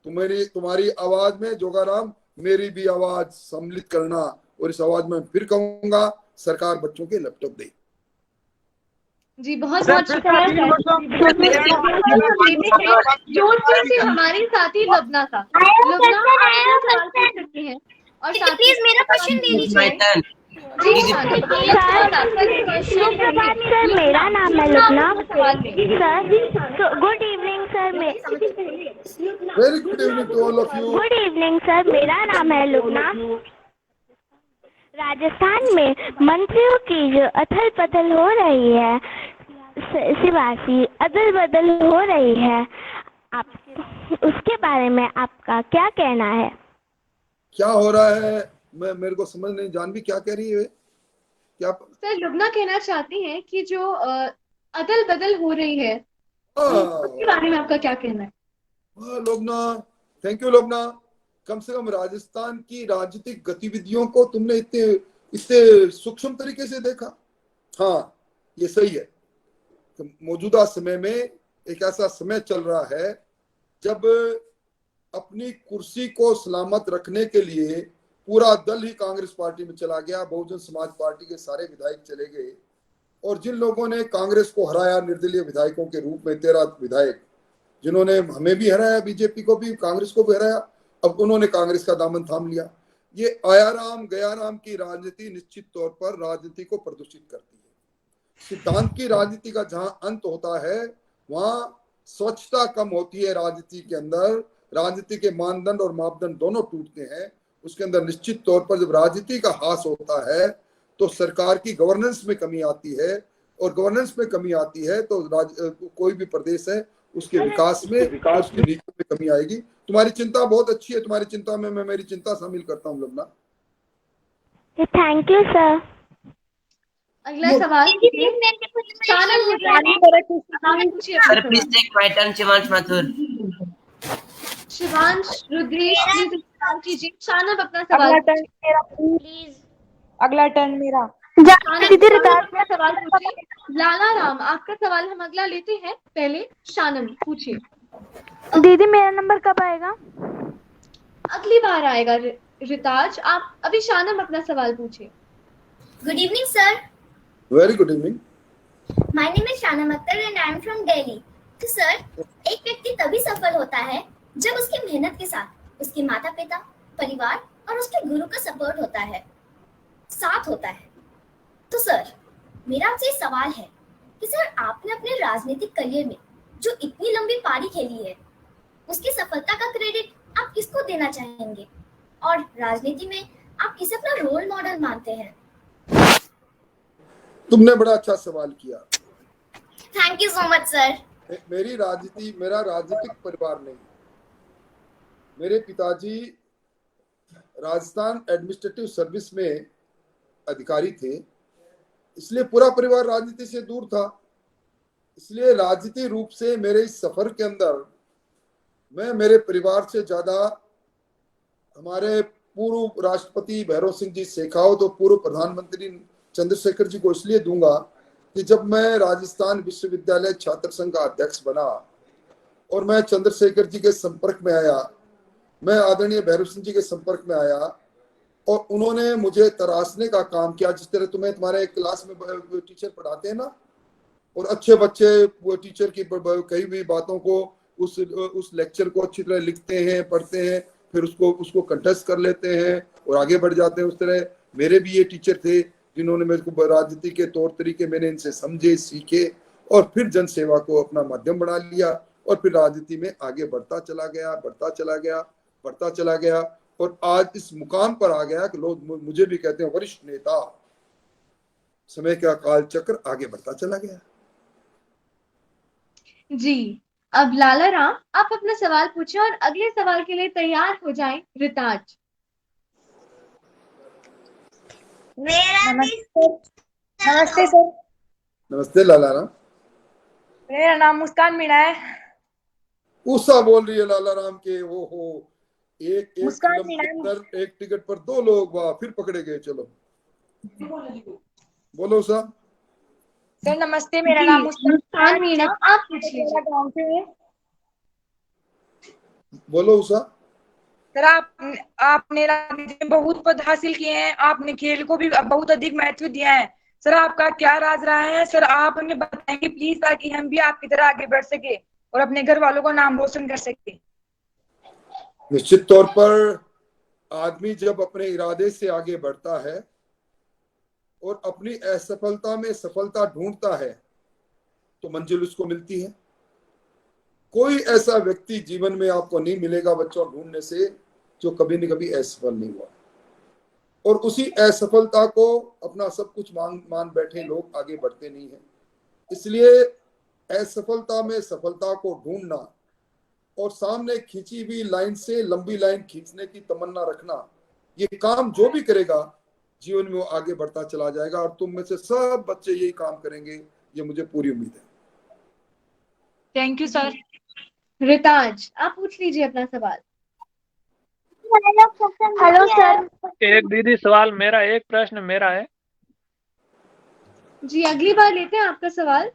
D: तुम्हारी आवाज में जोगाराम मेरी भी आवाज सम्मिलित करना और इस आवाज में फिर कहूंगा सरकार बच्चों के लैपटॉप दे।
E: जी बहुत शुक्रिया। जोधपुर से हमारे साथी लबना था। लबना आप सवाल पूछ सकती हैं और साथ प्लीज मेरा क्वेश्चन ले लीजिए।
H: सर, मेरा नाम है Lubna. Sir, good evening sir.
D: Very good evening to all of you.
H: Good evening sir, मेरा नाम है लुबना। राजस्थान में मंत्रियों की जो अथल पथल हो रही है, सियासी अदल बदल हो रही है, आप उसके बारे में आपका क्या कहना है?
D: क्या हो रहा है मेरे को समझ नहीं। जानवी क्या कह रही है? क्या
E: सर, लुबना कहना चाहती हैं कि जो अदल बदल हो रही है उसके बारे में आपका क्या कहना है?
D: Lubna, thank you Lubna. कम से कम राजस्थान की राजनीतिक गतिविधियों को तुमने इतने सूक्ष्म तरीके से देखा। हाँ, ये सही है। तो मौजूदा समय में एक ऐसा समय चल रहा है जब अपनी कुर्सी को सलामत रखने के लिए पूरा दल ही कांग्रेस पार्टी में चला गया, बहुजन समाज पार्टी के सारे विधायक चले गए, और जिन लोगों ने कांग्रेस को हराया निर्दलीय विधायकों के रूप में 13 विधायक, जिन्होंने हमें भी हराया, बीजेपी को भी, कांग्रेस को भी हराया, अब उन्होंने कांग्रेस का दामन थाम लिया। ये आया राम गया राम की राजनीति निश्चित तौर पर राजनीति को प्रदूषित करती है। सिद्धांत की राजनीति का जहां अंत होता है वहां स्वच्छता कम होती है। राजनीति के अंदर राजनीति के मानदंड और मापदंड दोनों टूटते हैं। उसके अंदर निश्चित तौर पर जब राजनीति का ह्रास होता है तो सरकार की गवर्नेंस में कमी आती है, और गवर्नेंस में कमी आती है तो कोई भी प्रदेश है उसके विकास में, उसकी नीति में कमी आएगी। तुम्हारी चिंता बहुत अच्छी है, तुम्हारी चिंता में मैं मेरी चिंता शामिल करता हूँ लवना।
H: Thank you sir.
E: अगला सवाल
J: sir please take my turn. Shivansh Mathur.
E: Shivansh Rudresh please कीजिए। शानम अपना सवाल
I: प्लीज। अगला टर्न मेरा।
E: अपना सवाल पूछिए। लाला राम आपका सवाल हम अगला लेते हैं, पहले शानम पूछिए।
H: दीदी मेरा नंबर कब आएगा?
E: अगली बार आएगा रिताज। आप अभी शानम अपना सवाल पूछिए।
L: Good evening sir.
D: Very good evening.
L: My name is Shanam Akhtar and I am from Delhi. तो सर, एक व्यक्ति तभी सफल होता है जब उसकी मेहनत के साथ उसके माता पिता, परिवार और उसके गुरु का सपोर्ट होता है, साथ होता है। तो सर, मेरा आपसे सवाल है कि सर आपने अपने राजनीतिक करियर में जो इतनी लंबी पारी खेली है, उसकी सफलता का क्रेडिट आप किसको देना चाहेंगे, और राजनीति में आप किसे अपना रोल मॉडल मानते हैं?
D: तुमने बड़ा अच्छा सवाल किया।
L: Thank you so much sir.
D: मेरा राजनीतिक परिवार नहीं। मेरे पिताजी राजस्थान एडमिनिस्ट्रेटिव सर्विस में अधिकारी थे, इसलिए पूरा परिवार राजनीति से दूर था। इसलिए राजनीति रूप से मेरे इस सफर के अंदर मैं मेरे परिवार से ज्यादा हमारे पूर्व राष्ट्रपति भैरव सिंह जी शेखावत और पूर्व प्रधानमंत्री चंद्रशेखर जी को इसलिए दूंगा कि जब मैं राजस्थान विश्वविद्यालय छात्र संघ का अध्यक्ष बना और मैं चंद्रशेखर जी के संपर्क में आया, मैं आदरणीय भैरव सिंह जी के संपर्क में आया और उन्होंने मुझे तराशने का काम किया। जिस तरह तुम्हारे क्लास में टीचर पढ़ाते हैं ना, और अच्छे बच्चे वो टीचर की कही हुई बातों को उस लेक्चर को अच्छी तरह लिखते हैं, पढ़ते हैं, फिर उसको कंटेस्ट कर लेते हैं और आगे बढ़ जाते हैं। उस तरह मेरे भी ये टीचर थे जिन्होंने मेरे को राजनीति के तौर तरीके मैंने इनसे समझे, सीखे और फिर जन सेवा को अपना माध्यम बना लिया और फिर राजनीति में आगे बढ़ता चला गया और आज इस मुकाम पर आ गया कि लोग मुझे भी कहते हैं वरिष्ठ नेता। समय का काल चक्र आगे बढ़ता चला गया।
E: जी, अब लाला राम आप अपना सवाल पूछें और अगले सवाल के लिए तैयार हो जाएं रिताज।
I: नमस्ते सर।
D: नमस्ते लाला राम।
I: मेरा नाम मुस्कान मीणा है।
D: उषा बोल रही है लाला राम के। वो हो एक
I: मुस्कान
D: फिल्म के अंदर एक टिकट पर 2 लोग, वाह फिर पकड़े गए। चलो बोलो उषा।
I: सर नमस्ते, मेरा नाम
E: मुस्कान मीणा, आप पूछ लीजिए।
D: बोलो उषा।
I: सर आपने राजनीति में बहुत पद हासिल किए हैं, आपने खेल को भी बहुत अधिक महत्व दिया है। सर आपका क्या राज रहा है सर, आप हमें बताएंगे प्लीज, ताकि हम भी आपकी तरह आगे बढ़ सके और अपने घर वालों को नाम रोशन कर सके।
D: निश्चित तौर पर आदमी जब अपने इरादे से आगे बढ़ता है और अपनी असफलता में सफलता ढूंढता है तो मंजिल उसको मिलती है। कोई ऐसा व्यक्ति जीवन में आपको नहीं मिलेगा बच्चों ढूंढने से जो कभी न कभी असफल नहीं हुआ, और उसी असफलता को अपना सब कुछ मान बैठे लोग आगे बढ़ते नहीं है। इसलिए असफलता में सफलता को ढूंढना और सामने खींची हुई लाइन से लंबी लाइन खींचने की तमन्ना रखना, ये काम जो भी करेगा जीवन में वो आगे बढ़ता चला जाएगा। और तुम में से सब बच्चे यही काम करेंगे, ये मुझे पूरी उम्मीद है।
I: Thank you sir.
E: रिताज आप पूछ लीजिए अपना सवाल।
H: Hello sir.
M: एक दीदी सवाल मेरा, एक प्रश्न मेरा है।
E: जी अगली बार लेते हैं आपका सवाल।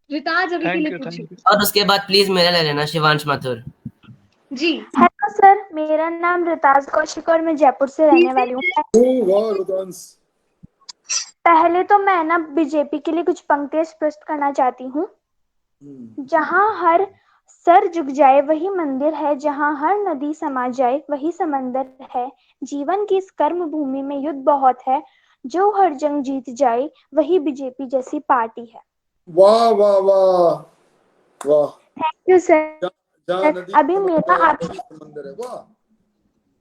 E: रिताज अभी के लिए पूछिए।
J: और उसके बाद प्लीज मेरा ले लेना, शिवांश माथुर।
E: जी।
H: हेलो सर, मेरा
I: मेरा नाम रिताज कौशिक और मैं जयपुर से रहने वाली हूँ।
D: वाह रुदांस।
I: पहले तो मैं ना बीजेपी के लिए कुछ पंक्तियां स्पष्ट करना चाहती हूँ। जहाँ हर सर झुक जाए वही मंदिर है, जहाँ हर नदी समा जाए वही समंदर है। जीवन की इस कर्म भूमि में युद्ध बहुत है, जो हर जंग जीत जाए वही बीजेपी जैसी पार्टी है।
D: वाह वाह वाह वाह।
I: Thank you sir.
D: जहाँ नदी
I: अभी मेरा आप
D: समंदर है। वाह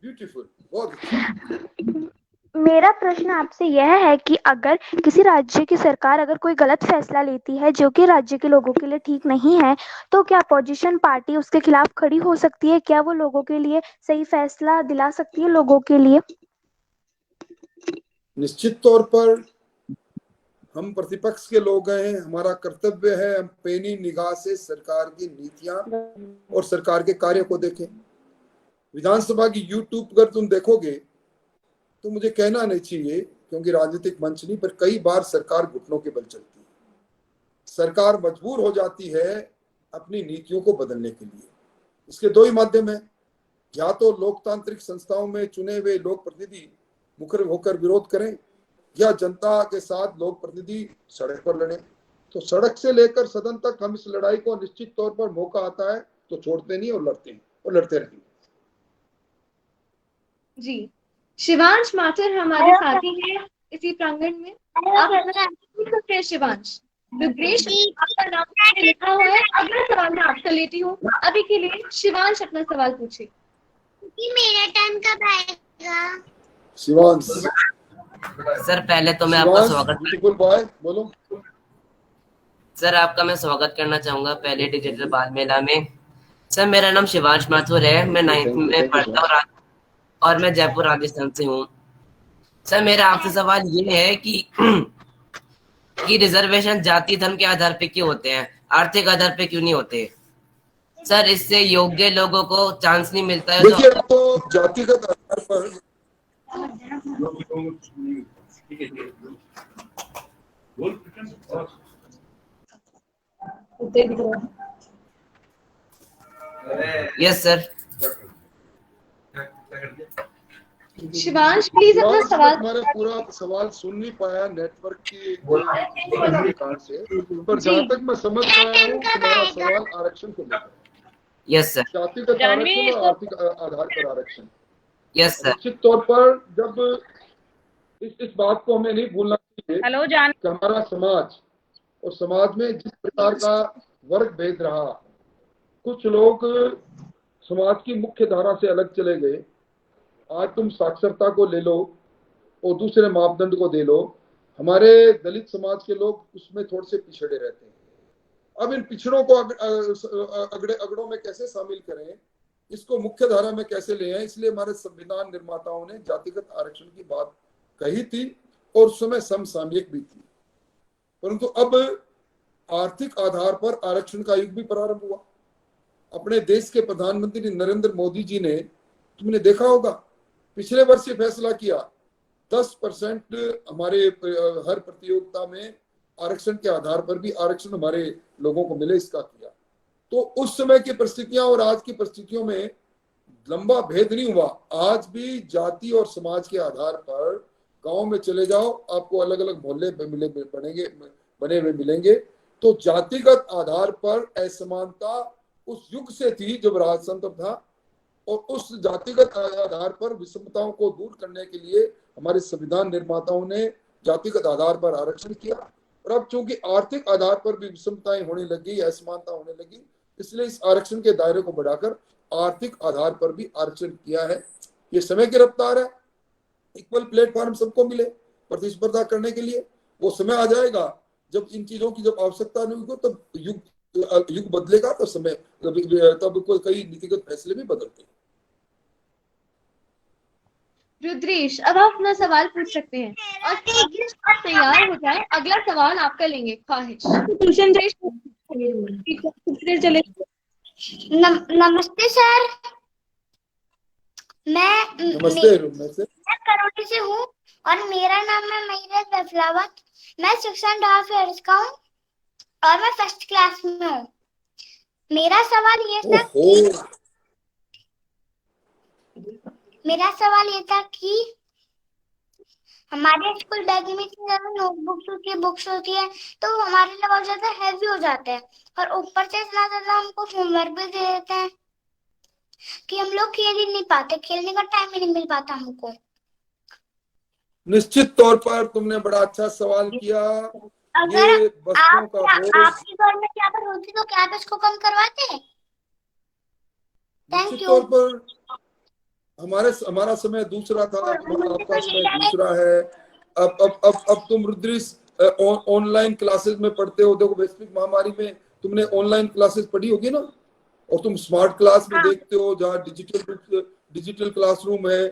D: ब्यूटीफुल, बहुत अच्छा।
I: मेरा प्रश्न आपसे यह है कि अगर किसी राज्य की सरकार अगर कोई गलत फैसला लेती है जो कि राज्य के लोगों के लिए ठीक नहीं है, तो क्या अपोजिशन पार्टी उसके खिलाफ खड़ी हो सकती है? क्या वो लोगों के लिए सही फैसला दिला सकती है लोगों के लिए?
D: निश्चित तौर पर हम प्रतिपक्ष के लोग हैं, हमारा कर्तव्य है हम पैनी निगाह से सरकार की नीतियां और सरकार के कार्य को देखें। विधानसभा की यूट्यूब पर तुम देखोगे तो मुझे कहना नहीं चाहिए क्योंकि राजनीतिक मंच नहीं, पर कई बार सरकार घुटनों के बल चलती है। सरकार मजबूर हो जाती है अपनी नीतियों को बदलने के लिए। इसके दो ही माध्यम है, या तो लोकतांत्रिक संस्थाओं में चुने हुए लोक प्रतिनिधि मुखर होकर विरोध करें, या जनता के साथ लोक प्रतिनिधि सड़क पर लड़े। तो सड़क से लेकर सदन तक हम इस लड़ाई को निश्चित तौर पर मौका आता है तो छोड़ते नहीं और लड़ते हैं और लड़ते रहेंगे।
E: जी, शिवांश माथुर हमारे साथी हैं इसी प्रांगण में। आप पूछ सकते हैं शिवांश। रुद्रेश आपका नाम लिखा हुआ है। अगला सवाल मैं आपसे लेती हूँ। अभी के लिए शिवांश अपना सवाल पूछे।
H: मेरा टाइम कब आएगा?
D: शिवांश।
J: सर पहले तो मैं आपका स्वागत
D: बोलो।
J: सर आपका मैं स्वागत करना चाहूंगा पहले डिजिटल बाल मेला में। सर मेरा नाम शिवांश माथुर है, मैं 9th में पढ़ता हूँ और मैं जयपुर राजस्थान से हूँ। सर मेरा आपसे सवाल ये है कि रिजर्वेशन जाति धर्म के आधार पे क्यों होते हैं, आर्थिक आधार पे क्यों नहीं होते? सर इससे योग्य लोगों को चांस नहीं मिलता है।
D: देखिए तो जातिगत आधार पर
J: यस सर।
E: शिवांश प्लीज अपना सवाल।
D: हमारा पूरा सवाल सुन नहीं पाया नेटवर्क की कारण से, पर जहाँ तक मैं समझ पाया हूँ तुम्हारा सवाल आरक्षण को लेकर।
J: Yes sir.
D: जातिगत आरक्षण और आर्थिक आधार पर आरक्षण।
J: Yes sir.
D: निश्चित तौर पर जब इस बात को हमें नहीं भूलना चाहिए कि हमारा समाज और समाज में जिस प्रकार का वर्ग भेद रहा, कुछ लोग समाज की मुख्य धारा से अलग चले गए। आज तुम साक्षरता को ले लो और दूसरे मापदंड को दे लो, हमारे दलित समाज के लोग उसमें थोड़े से पिछड़े रहते हैं। अब इन पिछड़ों को अगड़ों में कैसे शामिल करें, इसको मुख्य धारा में कैसे ले आए, इसलिए हमारे संविधान निर्माताओं ने जातिगत आरक्षण की बात कही थी और उस समय समसामयिक भी थी। परंतु अब आर्थिक आधार पर आरक्षण का युग भी प्रारंभ हुआ। अपने देश के प्रधानमंत्री नरेंद्र मोदी जी ने, तुमने देखा होगा, पिछले वर्ष ये फैसला किया 10% हमारे हर प्रतियोगिता में आरक्षण के आधार पर भी आरक्षण हमारे लोगों को मिले, इसका किया। तो उस समय की परिस्थितियां और आज की परिस्थितियों में लंबा भेद नहीं हुआ। आज भी जाति और समाज के आधार पर गांव में चले जाओ, आपको अलग अलग मोहल्ले बने हुए मिलेंगे। तो जातिगत आधार पर असमानता उस युग से थी जब राजतंत्र था, और उस जातिगत आधार पर विषमताओं को दूर करने के लिए हमारे संविधान निर्माताओं ने जातिगत आधार पर आरक्षण किया। और अब चूंकि आर्थिक आधार पर भी विषमताएं होने लगी, असमानता होने लगी, इसलिए इस आरक्षण के दायरे को बढ़ाकर आर्थिक आधार पर भी आरक्षण किया है। ये समय की रफ्तार है। इक्वल प्लेटफॉर्म सबको मिले प्रतिस्पर्धा करने के लिए। वो समय आ जाएगा जब इन चीजों की जब आवश्यकता नहीं होगी, तब युग बदलेगा, तो समय तब कई नीतिगत फैसले भी बदलते हैं।
E: रुद्रेश अब आप अपना सवाल पूछ सकते हैं और आप तैयार हो जाए, अगला सवाल आपका लेंगे। ख्वाहिश
H: नमस्ते सर। मैं करोड़ी से हूँ और मेरा नाम है महीरा दफलावत। मैं 6.5 इयर्स का हूँ और मैं फर्स्ट क्लास में हूँ। मेरा सवाल ये था मेरा सवाल ये था कि हमारे स्कूल बैग में इतनी ज्यादा नोटबुक्स होती है, बुक्स होती है, तो वो हमारे लिए बहुत ज्यादा हैवी हो जाता है और ऊपर से इतना ज्यादा हमको होमवर्क भी दे देते हैं कि हम लोग खेल ही नहीं पाते, खेलने का टाइम ही नहीं मिल पाता हमको।
D: निश्चित तौर पर तुमने बड़ा अच्छा सवाल किया।
H: अगर
D: ये बच्चों का बोझ
H: आपकी गवर्नमेंट यहाँ पर होती तो क्या आप इसको कम करवाते? थैंक
D: निश्चित
H: यू।
D: तौर पर हमारा समय दूसरा था, आपका समय दूसरा है। अब तुम रुद्रीश ऑनलाइन क्लासेस में पढ़ते हो। देखो, वैश्विक महामारी में तुमने ऑनलाइन क्लासेस पढ़ी होगी ना, और तुम स्मार्ट क्लास में देखते हो जहाँ डिजिटल क्लासरूम है।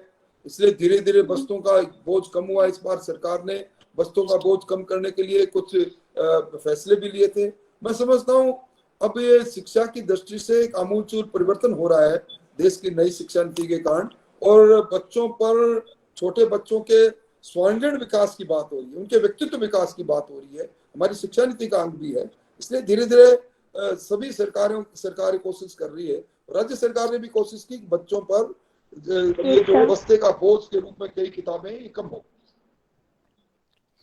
D: इसलिए धीरे धीरे बस्तों का बोझ कम हुआ। इस बार सरकार ने बस्तों का बोझ कम करने के लिए कुछ फैसले भी लिए थे। मैं समझता हूँ अब ये शिक्षा की दृष्टि से एक आमूलचूल परिवर्तन हो रहा है देश की नई शिक्षा नीति के कारण, और बच्चों पर, छोटे बच्चों के सर्वांगीण विकास की बात हो रही है, उनके व्यक्तित्व विकास की बात हो रही है, हमारी शिक्षा नीति का अंग भी है। इसलिए धीरे धीरे सभी सरकारें कोशिश कर रही है। राज्य सरकार ने भी कोशिश की कि बच्चों पर ये जो बस्ते का बोझ के रूप में कई किताबें ये कम हो।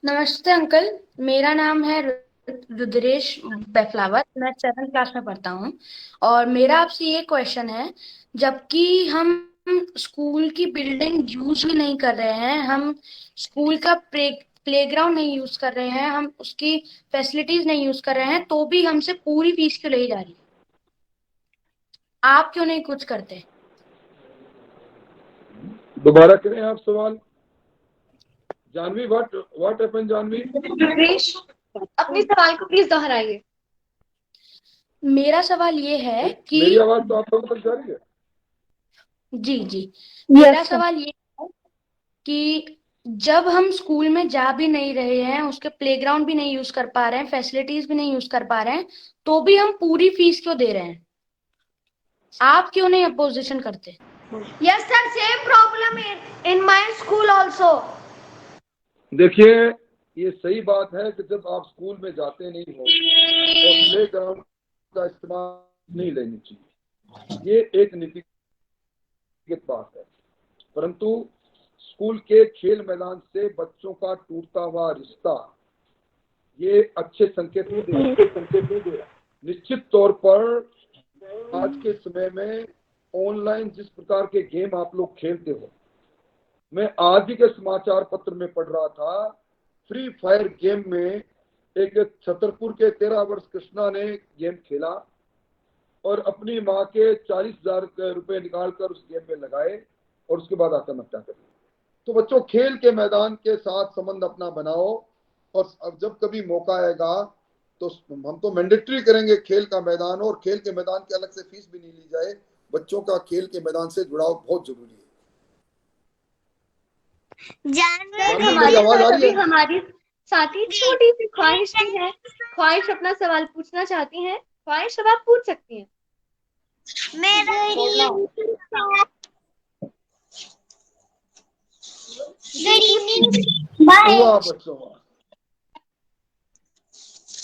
N: नमस्ते अंकल, मेरा नाम है रुद्रेश बेफलावर। मैं 7th क्लास में पढ़ता हूँ और मेरा आपसे ये क्वेश्चन है, जबकि हम स्कूल की बिल्डिंग यूज भी नहीं कर रहे हैं, हम स्कूल का प्लेग्राउंड नहीं यूज कर रहे हैं, हम उसकी फैसिलिटीज नहीं यूज कर रहे हैं, तो भी हमसे पूरी फीस क्यों ली जा रही है? आप क्यों नहीं कुछ करते?
D: दोबारा करें आप सवाल। Janvi, what happened Janvi?
E: रुद्रेश, अपने सवाल को प्लीज दोहराइए।
N: मेरा सवाल ये है कि
D: मेरी आवाज तो आप लोगों तक जा रही है?
N: जी मेरा सवाल ये है कि जब हम स्कूल में जा भी नहीं रहे हैं, उसके प्लेग्राउंड भी नहीं यूज कर पा रहे हैं, फैसिलिटीज भी नहीं यूज कर पा रहे हैं, तो भी हम पूरी फीस क्यों दे रहे हैं? आप क्यों नहीं अपोजिशन करते?
E: Yes sir, same problem in my school also.
D: देखिए, ये सही बात है कि जब आप स्कूल में जाते नहीं हो और प्लेग्राउंड का इस्तेमाल नहीं लेनी चाहिए, ये एक नीतिगत बात है। परंतु स्कूल के खेल मैदान से बच्चों का टूटता हुआ रिश्ता ये अच्छे संकेत नहीं दे रहा। निश्चित तौर पर आज के समय में ऑनलाइन जिस प्रकार के गेम आप लोग खेलते हो, मैं आज ही के समाचार पत्र में पढ़ रहा था, फ्री फायर गेम में एक छतरपुर के 13 वर्ष कृष्णा ने गेम खेला और अपनी माँ के 40,000 रुपए निकालकर उस गेम में लगाए और उसके बाद आत्महत्या कर ली। तो बच्चों, खेल के मैदान के साथ संबंध अपना बनाओ, और अब जब कभी मौका आएगा तो हम तो मैंडेटरी करेंगे खेल का मैदान, और खेल के मैदान की अलग से फीस भी नहीं ली जाए। बच्चों का खेल के मैदान से जुड़ाव बहुत जरूरी है।
E: हमारी साथी छोटी सी ख्वाहिश भी है। ख्वाहिश अपना सवाल पूछना चाहती हैं। ख्वाहिश अब आप पूछ सकती हैं।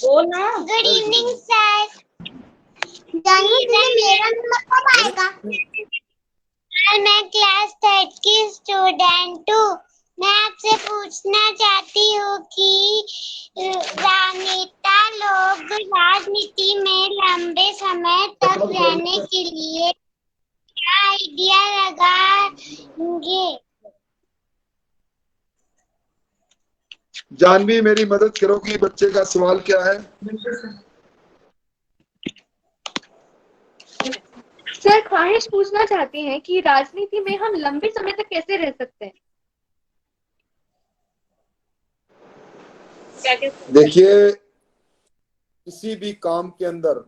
H: Good evening sir. जानवी, मेरा नंबर कब आएगा? मैं क्लास 3 की स्टूडेंट हूँ। मैं आपसे पूछना चाहती हूँ कि राजनेता लोग राजनीति में लंबे समय तक रहने के लिए क्या आइडिया लगाएंगे?
D: जानवी, मेरी मदद करोगी? बच्चे का सवाल क्या है?
E: सर, ख्वाहिश पूछना चाहती हैं कि राजनीति में हम लंबे समय तक कैसे रह सकते हैं?
D: देखिए, किसी भी काम के अंदर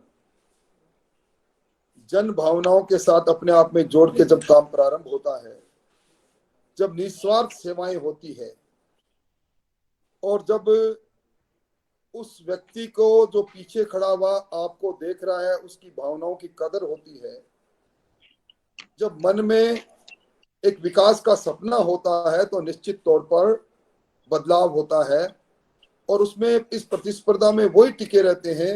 D: जन भावनाओं के साथ अपने आप में जोड़ के जब काम प्रारंभ होता है, जब निस्वार्थ सेवाएं होती है, और जब उस व्यक्ति को जो पीछे खड़ा हुआ आपको देख रहा है उसकी भावनाओं की कदर होती है, जब मन में एक विकास का सपना होता है, तो निश्चित तौर पर बदलाव होता है। और उसमें इस प्रतिस्पर्धा में वही टिके रहते हैं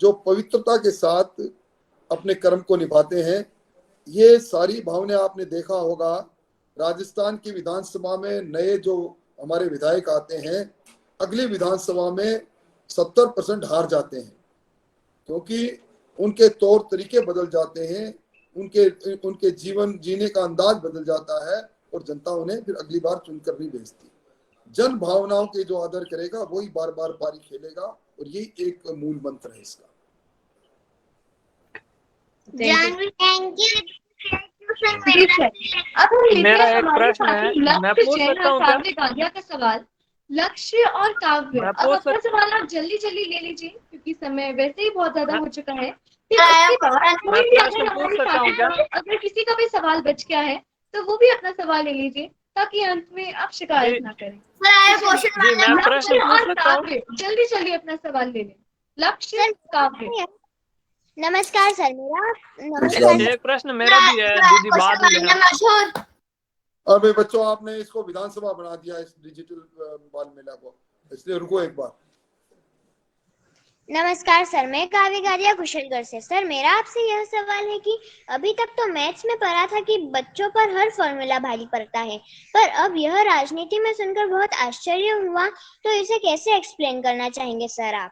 D: जो पवित्रता के साथ अपने कर्म को निभाते हैं। ये सारी भावनाएं आपने देखा होगा, राजस्थान की विधानसभा में नए जो हमारे विधायक आते हैं, अगली विधानसभा में 70% हार जाते हैं, क्योंकि उनके तौर तरीके बदल जाते हैं, उनके जीवन जीने का अंदाज बदल जाता है, और जनता उन्हें फिर अगली बार चुनकर नहीं भेजती। जन भावनाओं के जो आदर करेगा वही बार बार पारी खेलेगा, और यही एक मूल मंत्र है इसका।
E: अब हम लेते
M: मेरा
E: हैं
M: एक
E: हमारे
M: प्रश्न है,
E: साथी
M: मैं
E: लक्ष्य
M: पूछ
E: जैन
M: सकता हूँ
E: और
M: क्या?
E: काव्य गांधिया का सवाल। लक्ष्य और काव्य,
M: मैं
E: अब
M: पूछ
E: अपना सवाल आप जल्दी जल्दी ले लीजिए, क्योंकि समय वैसे ही बहुत ज्यादा हो चुका है। फिर उसके बाद कोई भी
M: प्रश्न
E: अगर
M: पूछ
E: हमारे
M: सकता हूँ
E: साथी
M: क्या?
E: को अगर किसी का भी सवाल बच गया है तो वो भी अपना सवाल ले लीजिए, ताकि अंत में आप शिकायत ना करें।
M: जी मैं प्रश्न
E: लक्ष्य
M: पूछ
E: और
M: सकता हूँ?
E: काव्य, जल्दी जल्दी अपना सवाल ले लें। लक्ष्य काव्य।
H: नमस्कार सर, मेरा नमस्कार।
M: एक प्रश्न मेरा भी है, दीदी बाद में लेना।
D: अबे बच्चों, आपने इसको विधानसभा बना दिया, इस डिजिटल बाल मेला को, इसलिए रुको एक बार।
H: नमस्कार सर, मैं काव्य गादिया कुशलगढ़ से। सर मेरा आपसे यह सवाल है कि अभी तक तो मैथ्स में पढ़ा था कि बच्चों पर हर फॉर्मूला भारी पड़ता है, पर अब यह राजनीति में सुनकर बहुत आश्चर्य हुआ, तो इसे कैसे एक्सप्लेन करना चाहेंगे सर आप?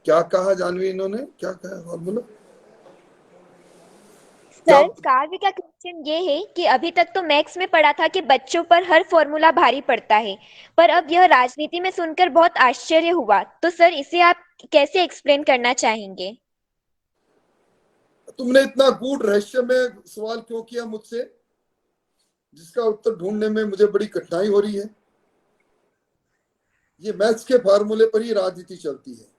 D: क्या कहा जानवी, इन्होंने क्या कहा, बोलो।
F: सर काव्य का क्वेश्चन ये है कि अभी तक तो मैथ्स में पढ़ा था कि बच्चों पर हर फॉर्मूला भारी पड़ता है, पर अब यह राजनीति में सुनकर बहुत आश्चर्य हुआ, तो सर इसे आप कैसे एक्सप्लेन करना चाहेंगे?
D: तुमने इतना गूढ़ रहस्य में सवाल क्यों किया मुझसे, जिसका उत्तर ढूंढने में मुझे बड़ी कठिनाई हो रही है। ये मैथ्स के फार्मूले पर ही राजनीति चलती है।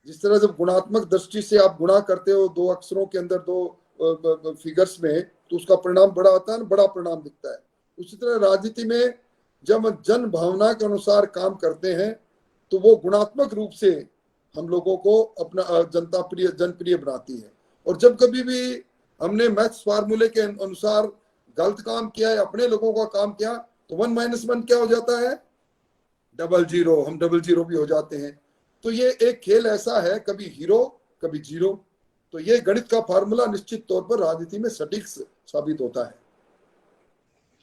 D: जिस तरह जब गुणात्मक दृष्टि से आप गुणा करते हो दो अक्षरों के अंदर, दो फिगर्स में, तो उसका परिणाम बड़ा आता है, बड़ा परिणाम दिखता है। उसी तरह राजनीति में जब जन भावना के अनुसार काम करते हैं, तो वो गुणात्मक रूप से हम लोगों को अपना जनप्रिय बनाती है। और जब कभी भी हमने मैथ्स फार्मूले के अनुसार गलत काम किया है, अपने लोगों का काम किया, तो 1 - 1 क्या हो जाता है? 00। हम 00 भी हो जाते हैं। तो ये एक खेल ऐसा है, कभी हीरो कभी जीरो। तो ये गणित का फार्मूला निश्चित तौर पर राजनीति में सटीक साबित होता है।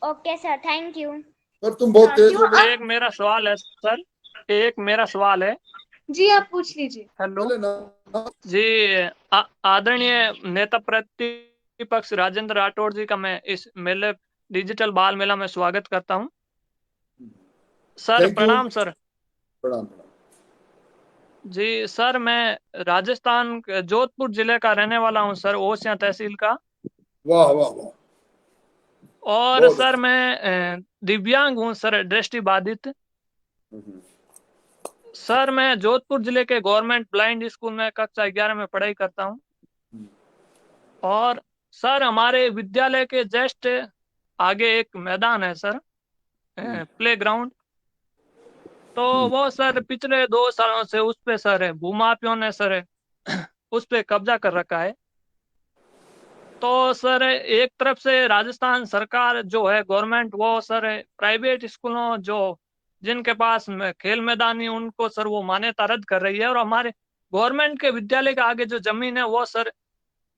H: Okay sir, thank you.
D: पर तुम बहुत तेज हो।
M: एक मेरा सवाल है सर, एक मेरा सवाल है।
E: जी आप पूछ लीजिए।
M: हेलो जी, आदरणीय नेता प्रतिपक्ष राजेंद्र राठौड़ जी का मैं इस मेले डिजिटल बाल मेला में स्वागत करता हूं। सर प्रणाम। सर
D: प्रणाम।
M: जी सर, मैं राजस्थान जोधपुर जिले का रहने वाला हूं सर, ओसियां तहसील का।
D: वाह वाह वाह।
M: और सर मैं दिव्यांग हूं सर, दृष्टिबाधित। सर मैं जोधपुर जिले के गवर्नमेंट ब्लाइंड स्कूल में कक्षा 11 में पढ़ाई करता हूं। और सर हमारे विद्यालय के जस्ट आगे एक मैदान है सर, प्लेग्राउंड। तो वो सर पिछले 2 सालों से उस पे सर भूमाफियों ने सर उस पे कब्जा कर रखा है। तो सर एक तरफ से राजस्थान सरकार जो है गवर्नमेंट, वो सर प्राइवेट स्कूलों जो जिनके पास खेल मैदान है उनको सर वो मान्यता रद्द कर रही है, और हमारे गवर्नमेंट के विद्यालय के आगे जो जमीन है वो सर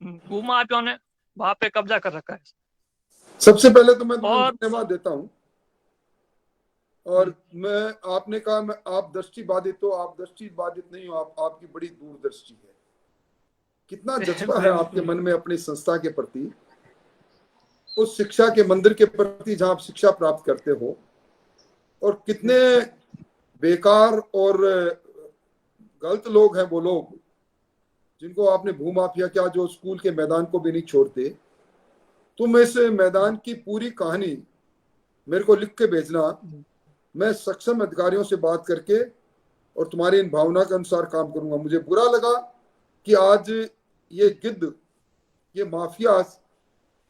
M: भूमाफियों ने वहां पे कब्जा कर रखा है।
D: सबसे पहले तो मैं धन्यवाद देता हूँ। और मैं आपने कहा मैं आप दृष्टिबाधित हो, आप दृष्टिबाधित नहीं हो, आपकी बड़ी दूरदृष्टि है। कितना जज्बा है आपके मन में अपनी संस्था के प्रति, उस शिक्षा के मंदिर के प्रति जहां आप शिक्षा प्राप्त करते हो। और कितने बेकार और गलत लोग हैं वो लोग जिनको आपने भूमाफिया क्या, जो स्कूल के मैदान को भी नहीं छोड़ते। तुम इस मैदान की पूरी कहानी मेरे को लिख के भेजना, मैं सक्षम अधिकारियों से बात करके और तुम्हारी इन भावना के अनुसार काम करूंगा। मुझे बुरा लगा कि आज ये गिद्ध, ये माफिया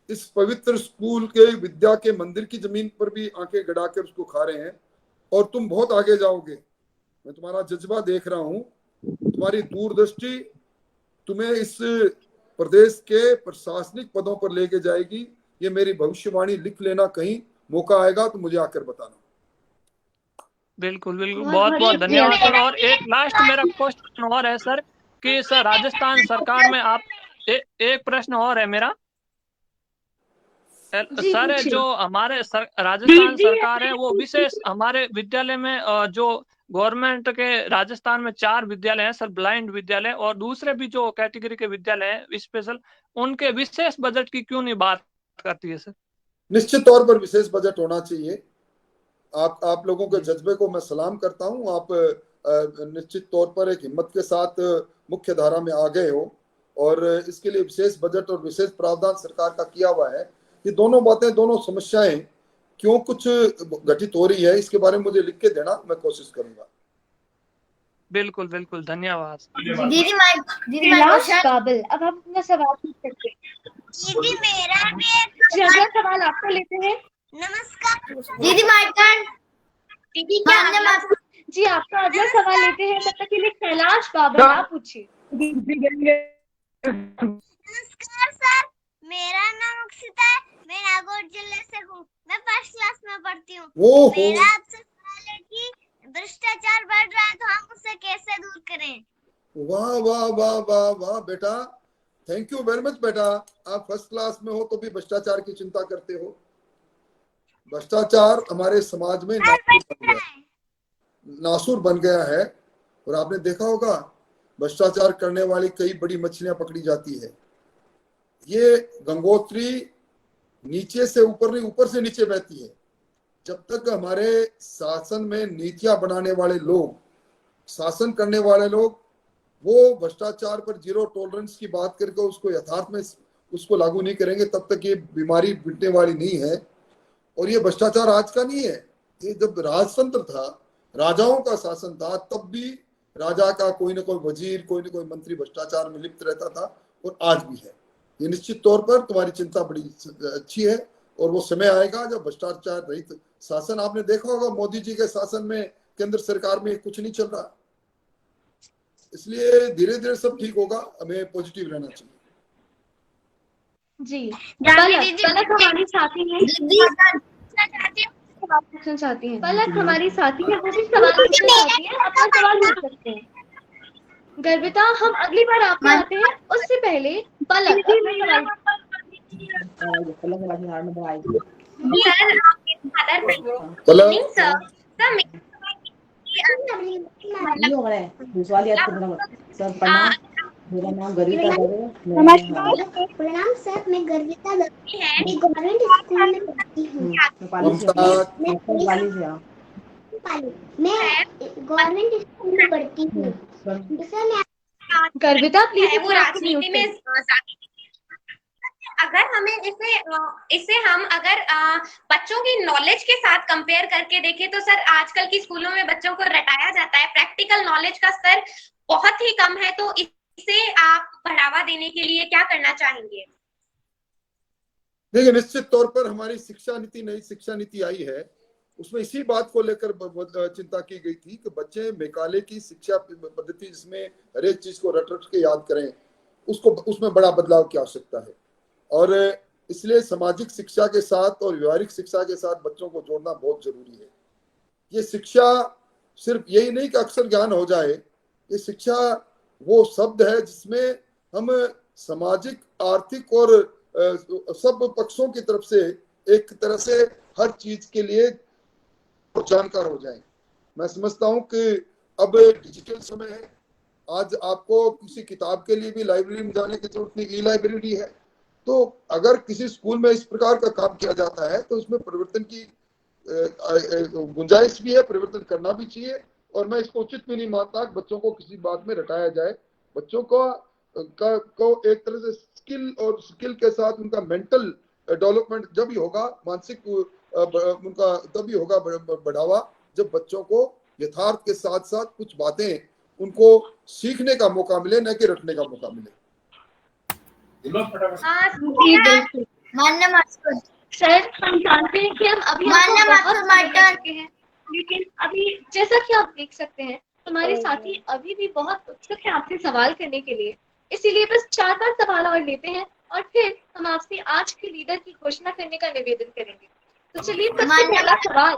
D: इस पवित्र स्कूल के विद्या के मंदिर की जमीन पर भी आंखें गड़ाकर उसको खा रहे हैं। और तुम बहुत आगे जाओगे, मैं तुम्हारा जज्बा देख रहा हूं, तुम्हारी दूरदृष्टि तुम्हें इस प्रदेश के प्रशासनिक पदों पर लेके जाएगी। ये मेरी भविष्यवाणी लिख लेना, कहीं मौका आएगा तो मुझे आकर बताना।
M: बिल्कुल बिल्कुल, बहुत बहुत धन्यवाद सर। और एक लास्ट मेरा क्वेश्चन और है सर कि सर राजस्थान सरकार में आप एक प्रश्न और है मेरा। सर जो हमारे राजस्थान सरकार है वो विशेष हमारे विद्यालय में जो गवर्नमेंट के राजस्थान में 4 विद्यालय हैं सर, ब्लाइंड विद्यालय, और दूसरे भी जो कैटेगरी के विद्यालय हैं स्पेशल, उनके विशेष बजट की क्यों नहीं बात करती है सर?
D: निश्चित तौर पर विशेष बजट होना चाहिए। आप लोगों के जज्बे को मैं सलाम करता हूं। आप निश्चित तौर पर एक हिम्मत के साथ मुख्य धारा में आ गए हो और इसके लिए विशेष बजट और विशेष प्रावधान सरकार का किया हुआ है। ये दोनों बातें, दोनों समस्याएं क्यों कुछ घटित हो रही है, इसके बारे में मुझे लिख के देना, मैं कोशिश करूंगा।
M: बिल्कुल बिल्कुल, धन्यवाद।
H: दीदी
E: काबिल, अब हम अपना सवाल पूछ सकते हैं।
H: दीदी मेरा भी एक
E: अगला सवाल आपको लेते हैं।
H: नमस्कार दीदी माइटन। दीदी क्या
E: जी आपका अगला सवाल लेते हैं, तब तक के लिए कैलाश काबिल आप पूछिए।
H: नमस्कार सर, मेरा नाम अक्षिता है, मैं नागौर जिले से हूँ, मैं फर्स्ट क्लास में पढ़ती हूँ। मेरा आपसे सवाल है कि भ्रष्टाचार बढ़ रहा है तो हम उसे कैसे दूर करें?
D: वाह वाह वाह वाह वाह बेटा, थैंक यू वेरी मच बेटा। आप फर्स्ट क्लास में हो तो भी भ्रष्टाचार की चिंता करते हो। भ्रष्टाचार हमारे समाज में नासूर बन गया है और आपने देखा होगा भ्रष्टाचार करने वाली कई बड़ी मछलियां पकड़ी जाती है। ये गंगोत्री नीचे से ऊपर नहीं, ऊपर से नीचे बहती है। जब तक हमारे शासन में नीतियां बनाने वाले लोग, शासन करने वाले लोग वो भ्रष्टाचार पर जीरो टॉलरेंस की बात करके उसको यथार्थ में उसको लागू नहीं करेंगे, तब तक ये बीमारी मिटने वाली नहीं है। और ये भ्रष्टाचार आज का नहीं है, ये जब राजतंत्र था, राजाओं का शासन था, तब भी राजा का कोई ना कोई वजीर, कोई ना कोई मंत्री भ्रष्टाचार में लिप्त रहता था और आज भी है। ये निश्चित तौर पर तुम्हारी चिंता बड़ी अच्छी है और वो समय आएगा जब भ्रष्टाचार रहित शासन, आपने देखा होगा मोदी जी के शासन में केंद्र सरकार में कुछ नहीं चल रहा, इसलिए धीरे धीरे सब ठीक होगा। हमें पॉजिटिव रहना चाहिए।
E: जी पलक हमारी साथी है, पलक हमारी साथी है, वो भी सवाल पूछना चाहती है, अपना सवाल पूछ सकते हैं। गर्विता, हम अगली बार आपको आते हैं, उससे पहले पलक
O: मेरा नाम गर्विता दवे है।
H: प्रणाम सर, मैं गर्विता दवे है, मैं गवर्नमेंट स्कूल में पढ़ती हूँ। मैं गवर्नमेंट स्कूल में पढ़ती हूँ।
E: गर्विता प्लीज
G: वो राजनीति में अगर हमें इसे हम अगर बच्चों की नॉलेज के साथ कंपेयर करके देखें तो सर आजकल की स्कूलों में बच्चों को रटाया जाता है, प्रैक्टिकल नॉलेज का स्तर बहुत ही कम है, तो इसे आप बढ़ावा देने के लिए क्या करना चाहेंगे?
D: देखिए, निश्चित तौर पर हमारी शिक्षा नीति, नई शिक्षा नीति आई है, उसमें इसी बात को लेकर चिंता की गई थी कि बच्चे मैकाले की शिक्षा पद्धति जिसमें हर एक चीज को रट के याद करें, उसमें बड़ा बदलाव की आवश्यकता है। और इसलिए सामाजिक शिक्षा के साथ और व्यवहारिक शिक्षा के साथ बच्चों को जोड़ना बहुत जरूरी है। ये शिक्षा सिर्फ यही नहीं कि अक्षर ज्ञान हो जाए, ये शिक्षा वो शब्द है जिसमें हम सामाजिक, आर्थिक और सब पक्षों की तरफ से एक तरह से हर चीज के लिए जानकार हो जाए। मैं समझता हूं कि अब डिजिटल समय है, आज आपको किसी किताब के लिए भी लाइब्रेरी में जाने की जरूरत नहीं, ई लाइब्रेरी है। तो अगर किसी स्कूल में इस प्रकार का काम किया जाता है तो उसमें परिवर्तन की गुंजाइश भी है, परिवर्तन करना भी चाहिए। और मैं इसको उचित भी नहीं मानता कि बच्चों को किसी बात में रटाया जाए। बच्चों को एक तरह से स्किल के साथ उनका मेंटल डेवलपमेंट जब ही होगा, मानसिक उनका तभी होगा बढ़ावा, जब बच्चों को यथार्थ के साथ साथ कुछ बातें उनको सीखने का मौका मिले, न कि रटने का मौका मिले।
E: सर, हम जानते हैं कि हम अभी हैं, लेकिन अभी जैसा कि आप देख सकते हैं हमारे साथी अभी भी बहुत उत्सुक हैं आपसे सवाल करने के लिए, इसीलिए बस 4-5 सवाल और लेते हैं और फिर हम आपसे आज के लीडर की घोषणा करने का निवेदन करेंगे। तो चलिए, सबसे पहला सवाल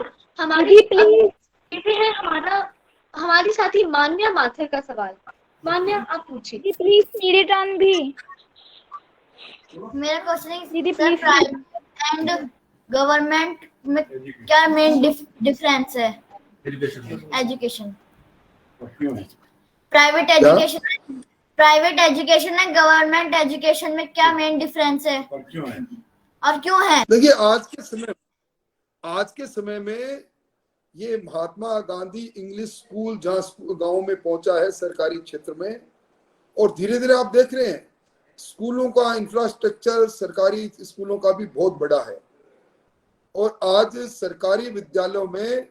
E: हमारी साथी मान्या माथुर का सवाल। मान्या, आप पूछिए।
I: प्लीज मेरे टर्न भी।
L: मेरा क्वेश्चन है सर, प्राइवेट एंड गवर्नमेंट में क्या मेन डिफरेंस है? Education, private education and government education में क्या मेन डिफरेंस है और क्यों है?
D: देखिए, आज के समय में ये महात्मा गांधी इंग्लिश स्कूल जहाँ गांव में पहुंचा है सरकारी क्षेत्र में, और धीरे धीरे आप देख रहे हैं स्कूलों का इंफ्रास्ट्रक्चर सरकारी स्कूलों का भी बहुत बड़ा है, और आज सरकारी विद्यालयों में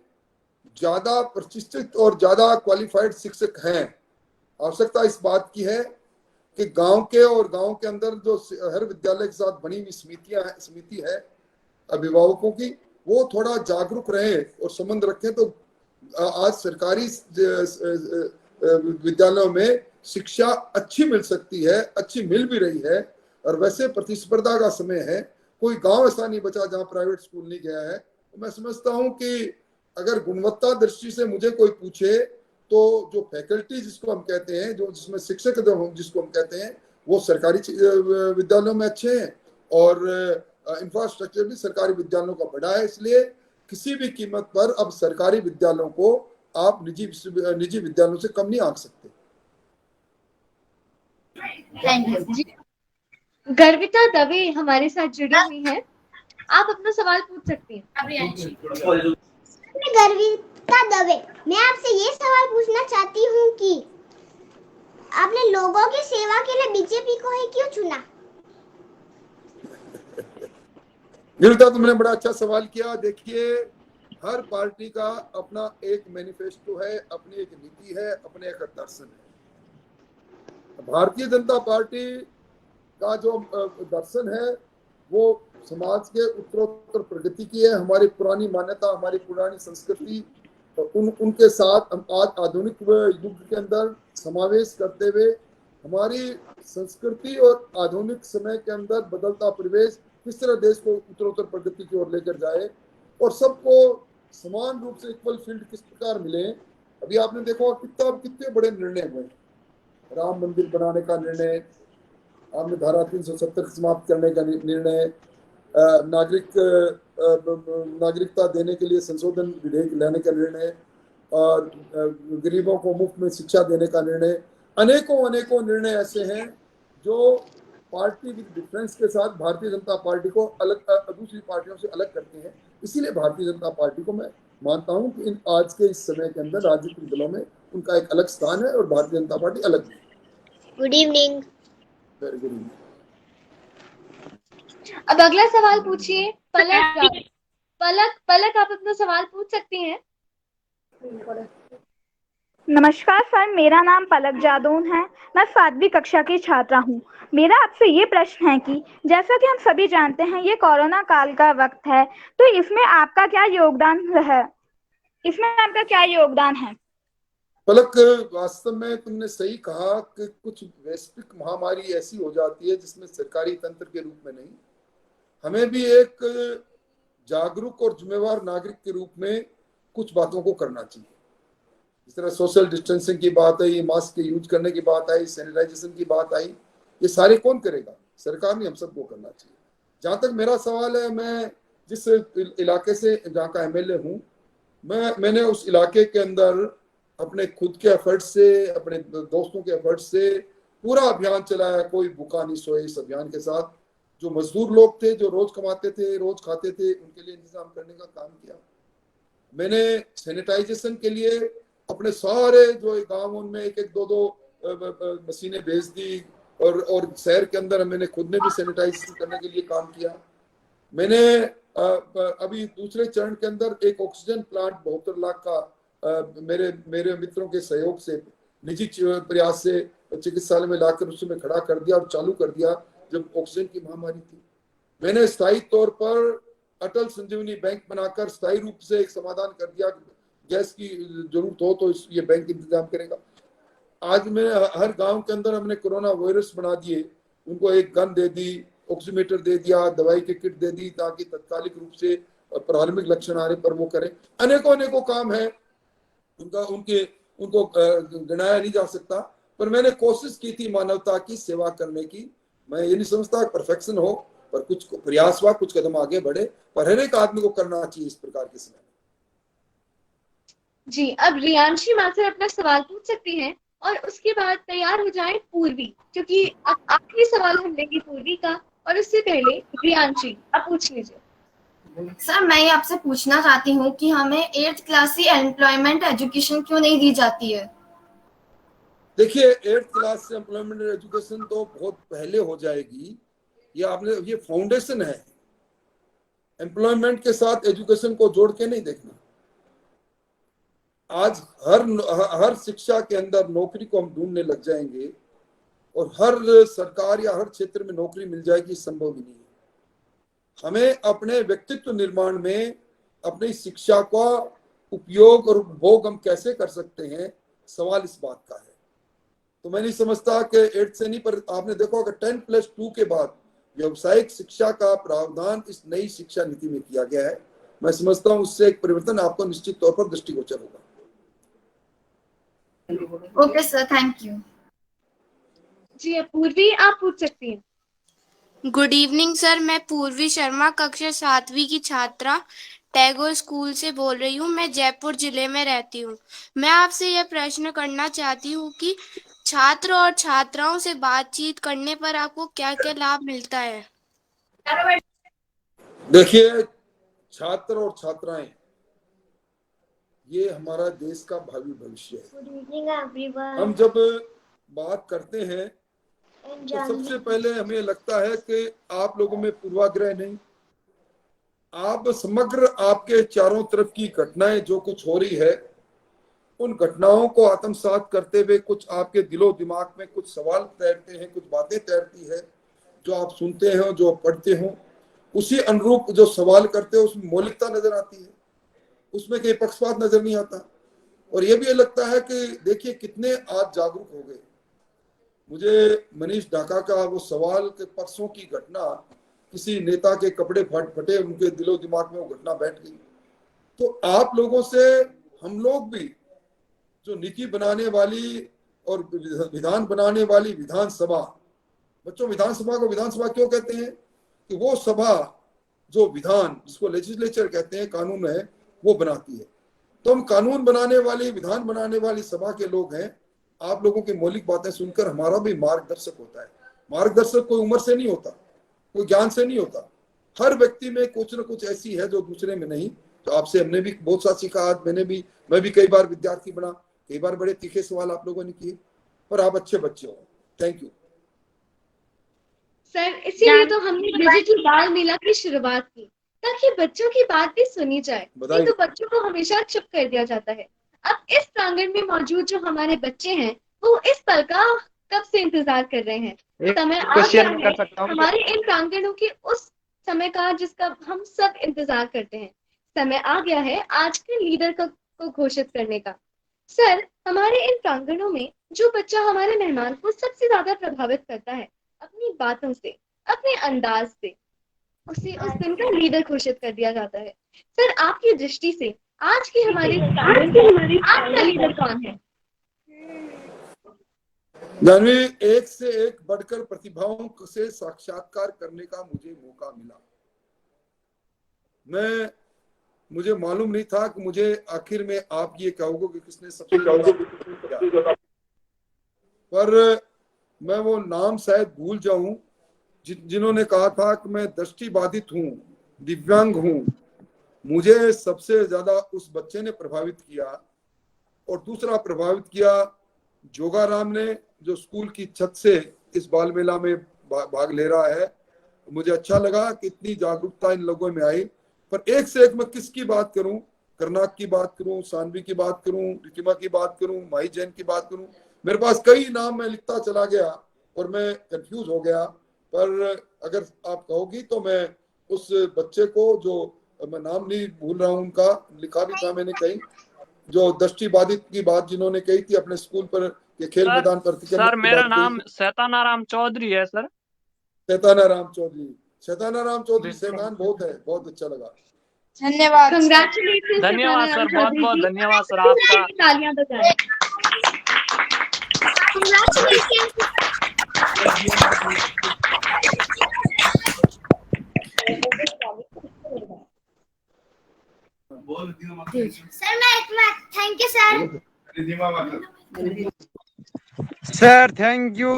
D: ज्यादा प्रतिष्ठित और ज्यादा क्वालिफाइड शिक्षक हैं। आवश्यकता इस बात की है कि गांव के अंदर जो हर विद्यालय के साथ बनी हुई समिति है अभिभावकों की, वो थोड़ा जागरूक रहे और संबंध रखें, तो आज सरकारी विद्यालयों में शिक्षा अच्छी मिल सकती है, अच्छी मिल भी रही है। और वैसे प्रतिस्पर्धा का समय है, कोई गांव ऐसा नहीं बचा जहां प्राइवेट स्कूल नहीं गया है। तो मैं समझता हूं कि अगर गुणवत्ता दृष्टि से मुझे कोई पूछे तो जो फैकल्टी जिसको हम कहते हैं, जो जिसमें शिक्षक जिसको हम कहते हैं, वो सरकारी विद्यालयों में अच्छे हैं, और इंफ्रास्ट्रक्चर भी सरकारी विद्यालयों का बड़ा है। इसलिए किसी भी कीमत पर अब सरकारी विद्यालयों को आप निजी विद्यालयों से कम नहीं आंक सकते।
E: गर्विता दवे हमारे साथ जुड़ी हुई है, आप अपना सवाल पूछ सकती हैं।
H: गर्विता दवे, मैं आपसे ये सवाल पूछना चाहती हूँ कि आपने लोगों की सेवा के लिए बीजेपी को ही क्यों चुना?
D: गर्विता, तुमने बड़ा अच्छा सवाल किया। देखिए, हर पार्टी का अपना एक मैनिफेस्टो है, अपनी एक नीति है, अपने एक दर्शन है। भारतीय जनता पार्टी का जो दर्शन है वो समाज के उत्तरोत्तर प्रगति की है। हमारी पुरानी मान्यता, हमारी पुरानी संस्कृति उनके साथ आज आधुनिक युग के अंदर समावेश करते हुए हमारी संस्कृति और आधुनिक समय के अंदर बदलता परिवेश किस तरह देश को उत्तरोत्तर प्रगति की ओर लेकर जाए और सबको समान रूप से इक्वल फील्ड किस प्रकार मिले। अभी आपने देखा कितने बड़े निर्णय हुए, राम मंदिर बनाने का निर्णय, आपने धारा 370 समाप्त करने का निर्णय, नागरिकता देने के लिए संशोधन विधेयक लाने का निर्णय, और गरीबों को मुफ्त में शिक्षा देने का निर्णय। अनेकों निर्णय ऐसे हैं जो पार्टी विद डिफरेंस के साथ भारतीय जनता पार्टी को अलग दूसरी पार्टियों से अलग करते हैं। इसीलिए भारतीय जनता पार्टी को मैं मानता हूं कि आज के इस समय के अंदर राजनीतिक दलों में उनका एक अलग स्थान है और भारतीय जनता पार्टी अलग है।
H: Good evening.
D: Very good evening.
E: अब अगला सवाल पूछिए पलक आप अपना सवाल पूछ सकती हैं।
F: नमस्कार सर, मेरा नाम पलक जादौन है। मैं 7वीं कक्षा की छात्रा हूँ। मेरा आपसे ये प्रश्न है कि जैसा कि हम सभी जानते हैं ये कोरोना काल का वक्त है, तो इसमें आपका क्या योगदान है?
D: पलक, वास्तव में तुमने सही कहा कि कुछ वैश्विक महामारी ऐसी हो जाती है जिसमें सरकारी तंत्र के रूप में नहीं, हमें भी एक जागरूक और जिम्मेवार नागरिक के रूप में कुछ बातों को करना चाहिए। इस तरह सोशल डिस्टेंसिंग की बात आई, मास्क के यूज करने की बात आई, सैनिटाइजेशन की बात आई, ये सारे कौन करेगा? सरकार ने हम सबको करना चाहिए। जहां तक मेरा सवाल है, मैं जिस इलाके से जहाँ का एमएलए हूँ, मैंने उस इलाके के अंदर अपने खुद के एफर्ट से, अपने दोस्तों के एफर्ट से पूरा अभियान चलाया, कोई भूखा नहीं सोए। इस अभियान के साथ जो मजदूर लोग थे, जो रोज कमाते थे, रोज खाते थे, उनके लिए इंतजाम करने का काम किया। मैंने सैनिटाइजेशन के लिए अपने सारे जो गांव उनमें एक दो मशीनें भेज दी, और शहर के अंदर मैंने खुद ने भी सैनिटाइजेशन करने के लिए काम किया। मैंने अभी दूसरे चरण के अंदर एक ऑक्सीजन प्लांट 72 लाख का मेरे मित्रों के सहयोग से, निजी प्रयास से चिकित्सालय में लाकर उसमें खड़ा कर दिया और चालू कर दिया जब ऑक्सीजन की महामारी थी। मैंने स्थायी तौर पर अटल संजीवनी बैंक बनाकर स्थायी रूप से एक समाधान कर दिया, गैस की जरूरत हो तो ये बैंक इंतजाम करेगा। आज में हर गांव के अंदर हमने कोरोना वायरस बना दिए, उनको एक गन दे दी, ऑक्सीमीटर दे दिया, दवाई की किट दे दी, ताकि तत्कालिक रूप से प्रारंभिक लक्षण आ रहे पर वो करें। अनेकों काम है उनको गिनाया नहीं जा सकता, पर मैंने कोशिश की थी मानवता की सेवा करने की। मैं ये नहीं समझता परफेक्शन हो, पर कुछ प्रयास हुआ, कुछ कदम आगे बढ़े, पर हर एक आदमी को करना चाहिए इस प्रकार के समय।
E: जी, अब रियांशी मास्टर अपना सवाल पूछ सकती हैं और उसके बाद तैयार हो जाए पूर्वी, क्योंकि अब आखिरी सवाल हम लेंगे पूर्वी का, और उससे पहले रियांशी आप पूछ लीजिए।
P: सर मैं ये आपसे पूछना चाहती हूँ कि हमें 8th क्लास से एम्प्लॉयमेंट एजुकेशन क्यों नहीं दी जाती है?
D: देखिए 8th क्लास से एम्प्लॉयमेंट एजुकेशन तो बहुत पहले हो जाएगी। ये फाउंडेशन है, एम्प्लॉयमेंट के साथ एजुकेशन को जोड़ के नहीं देखना। आज हर शिक्षा के अंदर नौकरी को हम ढूंढने लग जाएंगे और हर सरकार या हर क्षेत्र में नौकरी मिल जाएगी, संभव ही नहीं है। हमें अपने व्यक्तित्व निर्माण में अपनी शिक्षा का उपयोग और उपभोग हम कैसे कर सकते हैं, सवाल इस बात का है। तो मैं नहीं समझता कि 8th से नहीं, पर आपने देखा होगा 10+2 के बाद व्यावसायिक शिक्षा का प्रावधान इस नई शिक्षा नीति में किया गया है। मैं समझता हूं उससे एक परिवर्तन आपको निश्चित तौर पर दृष्टिगोचर होगा।
P: Okay sir, thank you.
E: जी, अब पूर्वी आप पूछ सकती हैं।
Q: गुड इवनिंग सर, मैं पूर्वी शर्मा कक्षा 7वीं की छात्रा टैगोर स्कूल से बोल रही हूँ। मैं जयपुर जिले में रहती हूँ। मैं आपसे यह प्रश्न करना चाहती हूँ कि छात्र और छात्राओं से बातचीत करने पर आपको क्या क्या लाभ मिलता है?
D: देखिए, छात्र और छात्राएं ये हमारा देश का भावी भविष्य है। हम जब बात करते हैं तो सबसे पहले हमें लगता है कि आप लोगों में पूर्वाग्रह नहीं, आप समग्र आपके चारों तरफ की घटनाएं जो कुछ हो रही है उन घटनाओं को आत्मसात करते हुए कुछ आपके दिलो दिमाग में कुछ सवाल तैरते हैं, कुछ बातें तैरती है जो आप सुनते हो, जो पढ़ते हो, उसी अनुरूप जो सवाल करते हो उसमें मौलिकता नजर आती है, उसमें कोई पक्षपात नजर नहीं आता। और ये भी लगता है कि देखिए कितने आज जागरूक हो गए। मुझे मनीष ढाका का वो सवाल के परसों की घटना, किसी नेता के कपड़े फटे, उनके दिलो दिमाग में वो घटना बैठ गई। तो आप लोगों से हम लोग भी जो नीति बनाने वाली और विधान बनाने वाली विधानसभा, बच्चों विधानसभा को विधानसभा क्यों कहते हैं कि वो सभा जो विधान, जिसको लेजिस्लेचर कहते हैं, कानून है, वो बनाती है। तो हम कानून बनाने वाली, विधान बनाने वाली सभा के लोग हैं। आप लोगों की मौलिक बातें सुनकर हमारा भी मार्गदर्शक होता है। मार्गदर्शक कोई उम्र से नहीं होता, कोई ज्ञान से नहीं होता। हर व्यक्ति में कुछ न कुछ ऐसी है जो दूसरे में नहीं। तो आपसे हमने भी बहुत सा सीखा। आज मैं भी कई बार विद्यार्थी बना, कई बार बड़े तीखे सवाल आप लोगों ने किए, पर आप अच्छे बच्चे हो। Thank you
E: sir. इसीलिए तो हमने डिजिटल बाल मेला की शुरुआत की, ताकि बच्चों की बात भी सुनी जाए। नहीं तो बच्चों को हमेशा चुप कर दिया जाता है। अब इस प्रांगण में मौजूद जो हमारे बच्चे हैं वो इस पल का कब से इंतजार कर रहे हैं। समय आ गया है हमारे इन प्रांगणों के उस समय का जिसका हम सब इंतजार करते हैं। समय आ गया है आज के लीडर को घोषित करने का। सर, हमारे इन प्रांगणों में जो बच्चा हमारे मेहमान को सबसे ज्यादा प्रभावित करता है अपनी बातों से, अपने अंदाज से, उसे उस दिन का लीडर घोषित कर दिया जाता है। सर, आपकी दृष्टि से आज की हमारी आपका लीडर कौन है?
D: जानवी, एक से एक बढ़कर प्रतिभाओं से साक्षात्कार करने का मुझे मौका मिला। मुझे मालूम नहीं था कि मुझे आखिर में आप ये कहोगे कि किसने सबसे ज्यादा, पर मैं वो नाम शायद भूल जाऊं जिन्होंने कहा था कि मैं दृष्टिबाधित हूं, दिव्यांग हूं। मुझे सबसे ज्यादा उस बच्चे ने प्रभावित किया। और दूसरा प्रभावित किया जोगाराम ने, जो स्कूल की छत से इस बाल मेला में भाग ले रहा है। मुझे अच्छा लगा कि इतनी जागरूकता इन लोगों में आई। पर एक से एक मैं किसकी बात करूं, कर्नाक की बात करूं, सानवी की बात करूं, रितिमा की बात करूं, माही जैन की बात करूं, मेरे पास कई नाम मैं लिखता चला गया और मैं कंफ्यूज हो गया। पर अगर आप कहोगी तो मैं उस बच्चे को, जो मैं नाम नहीं भूल रहा हूं उनका, लिखा भी था मैंने कहीं, जो दृष्टिबाधित की बात जिन्होंने कही थी अपने स्कूल पर के खेल मैदान पर।
M: सर, मेरा नाम शैतानाराम चौधरी है सर।
D: शैतानाराम चौधरी, शैतानाराम चौधरी, शैतान बहुत है, बहुत अच्छा लगा।
C: धन्यवाद,
M: धन्यवाद सर, बहुत बहुत धन्यवाद सर आपका।
E: तालियां बजाएं।
H: सर मैं thank you sir.
K: Sir thank you.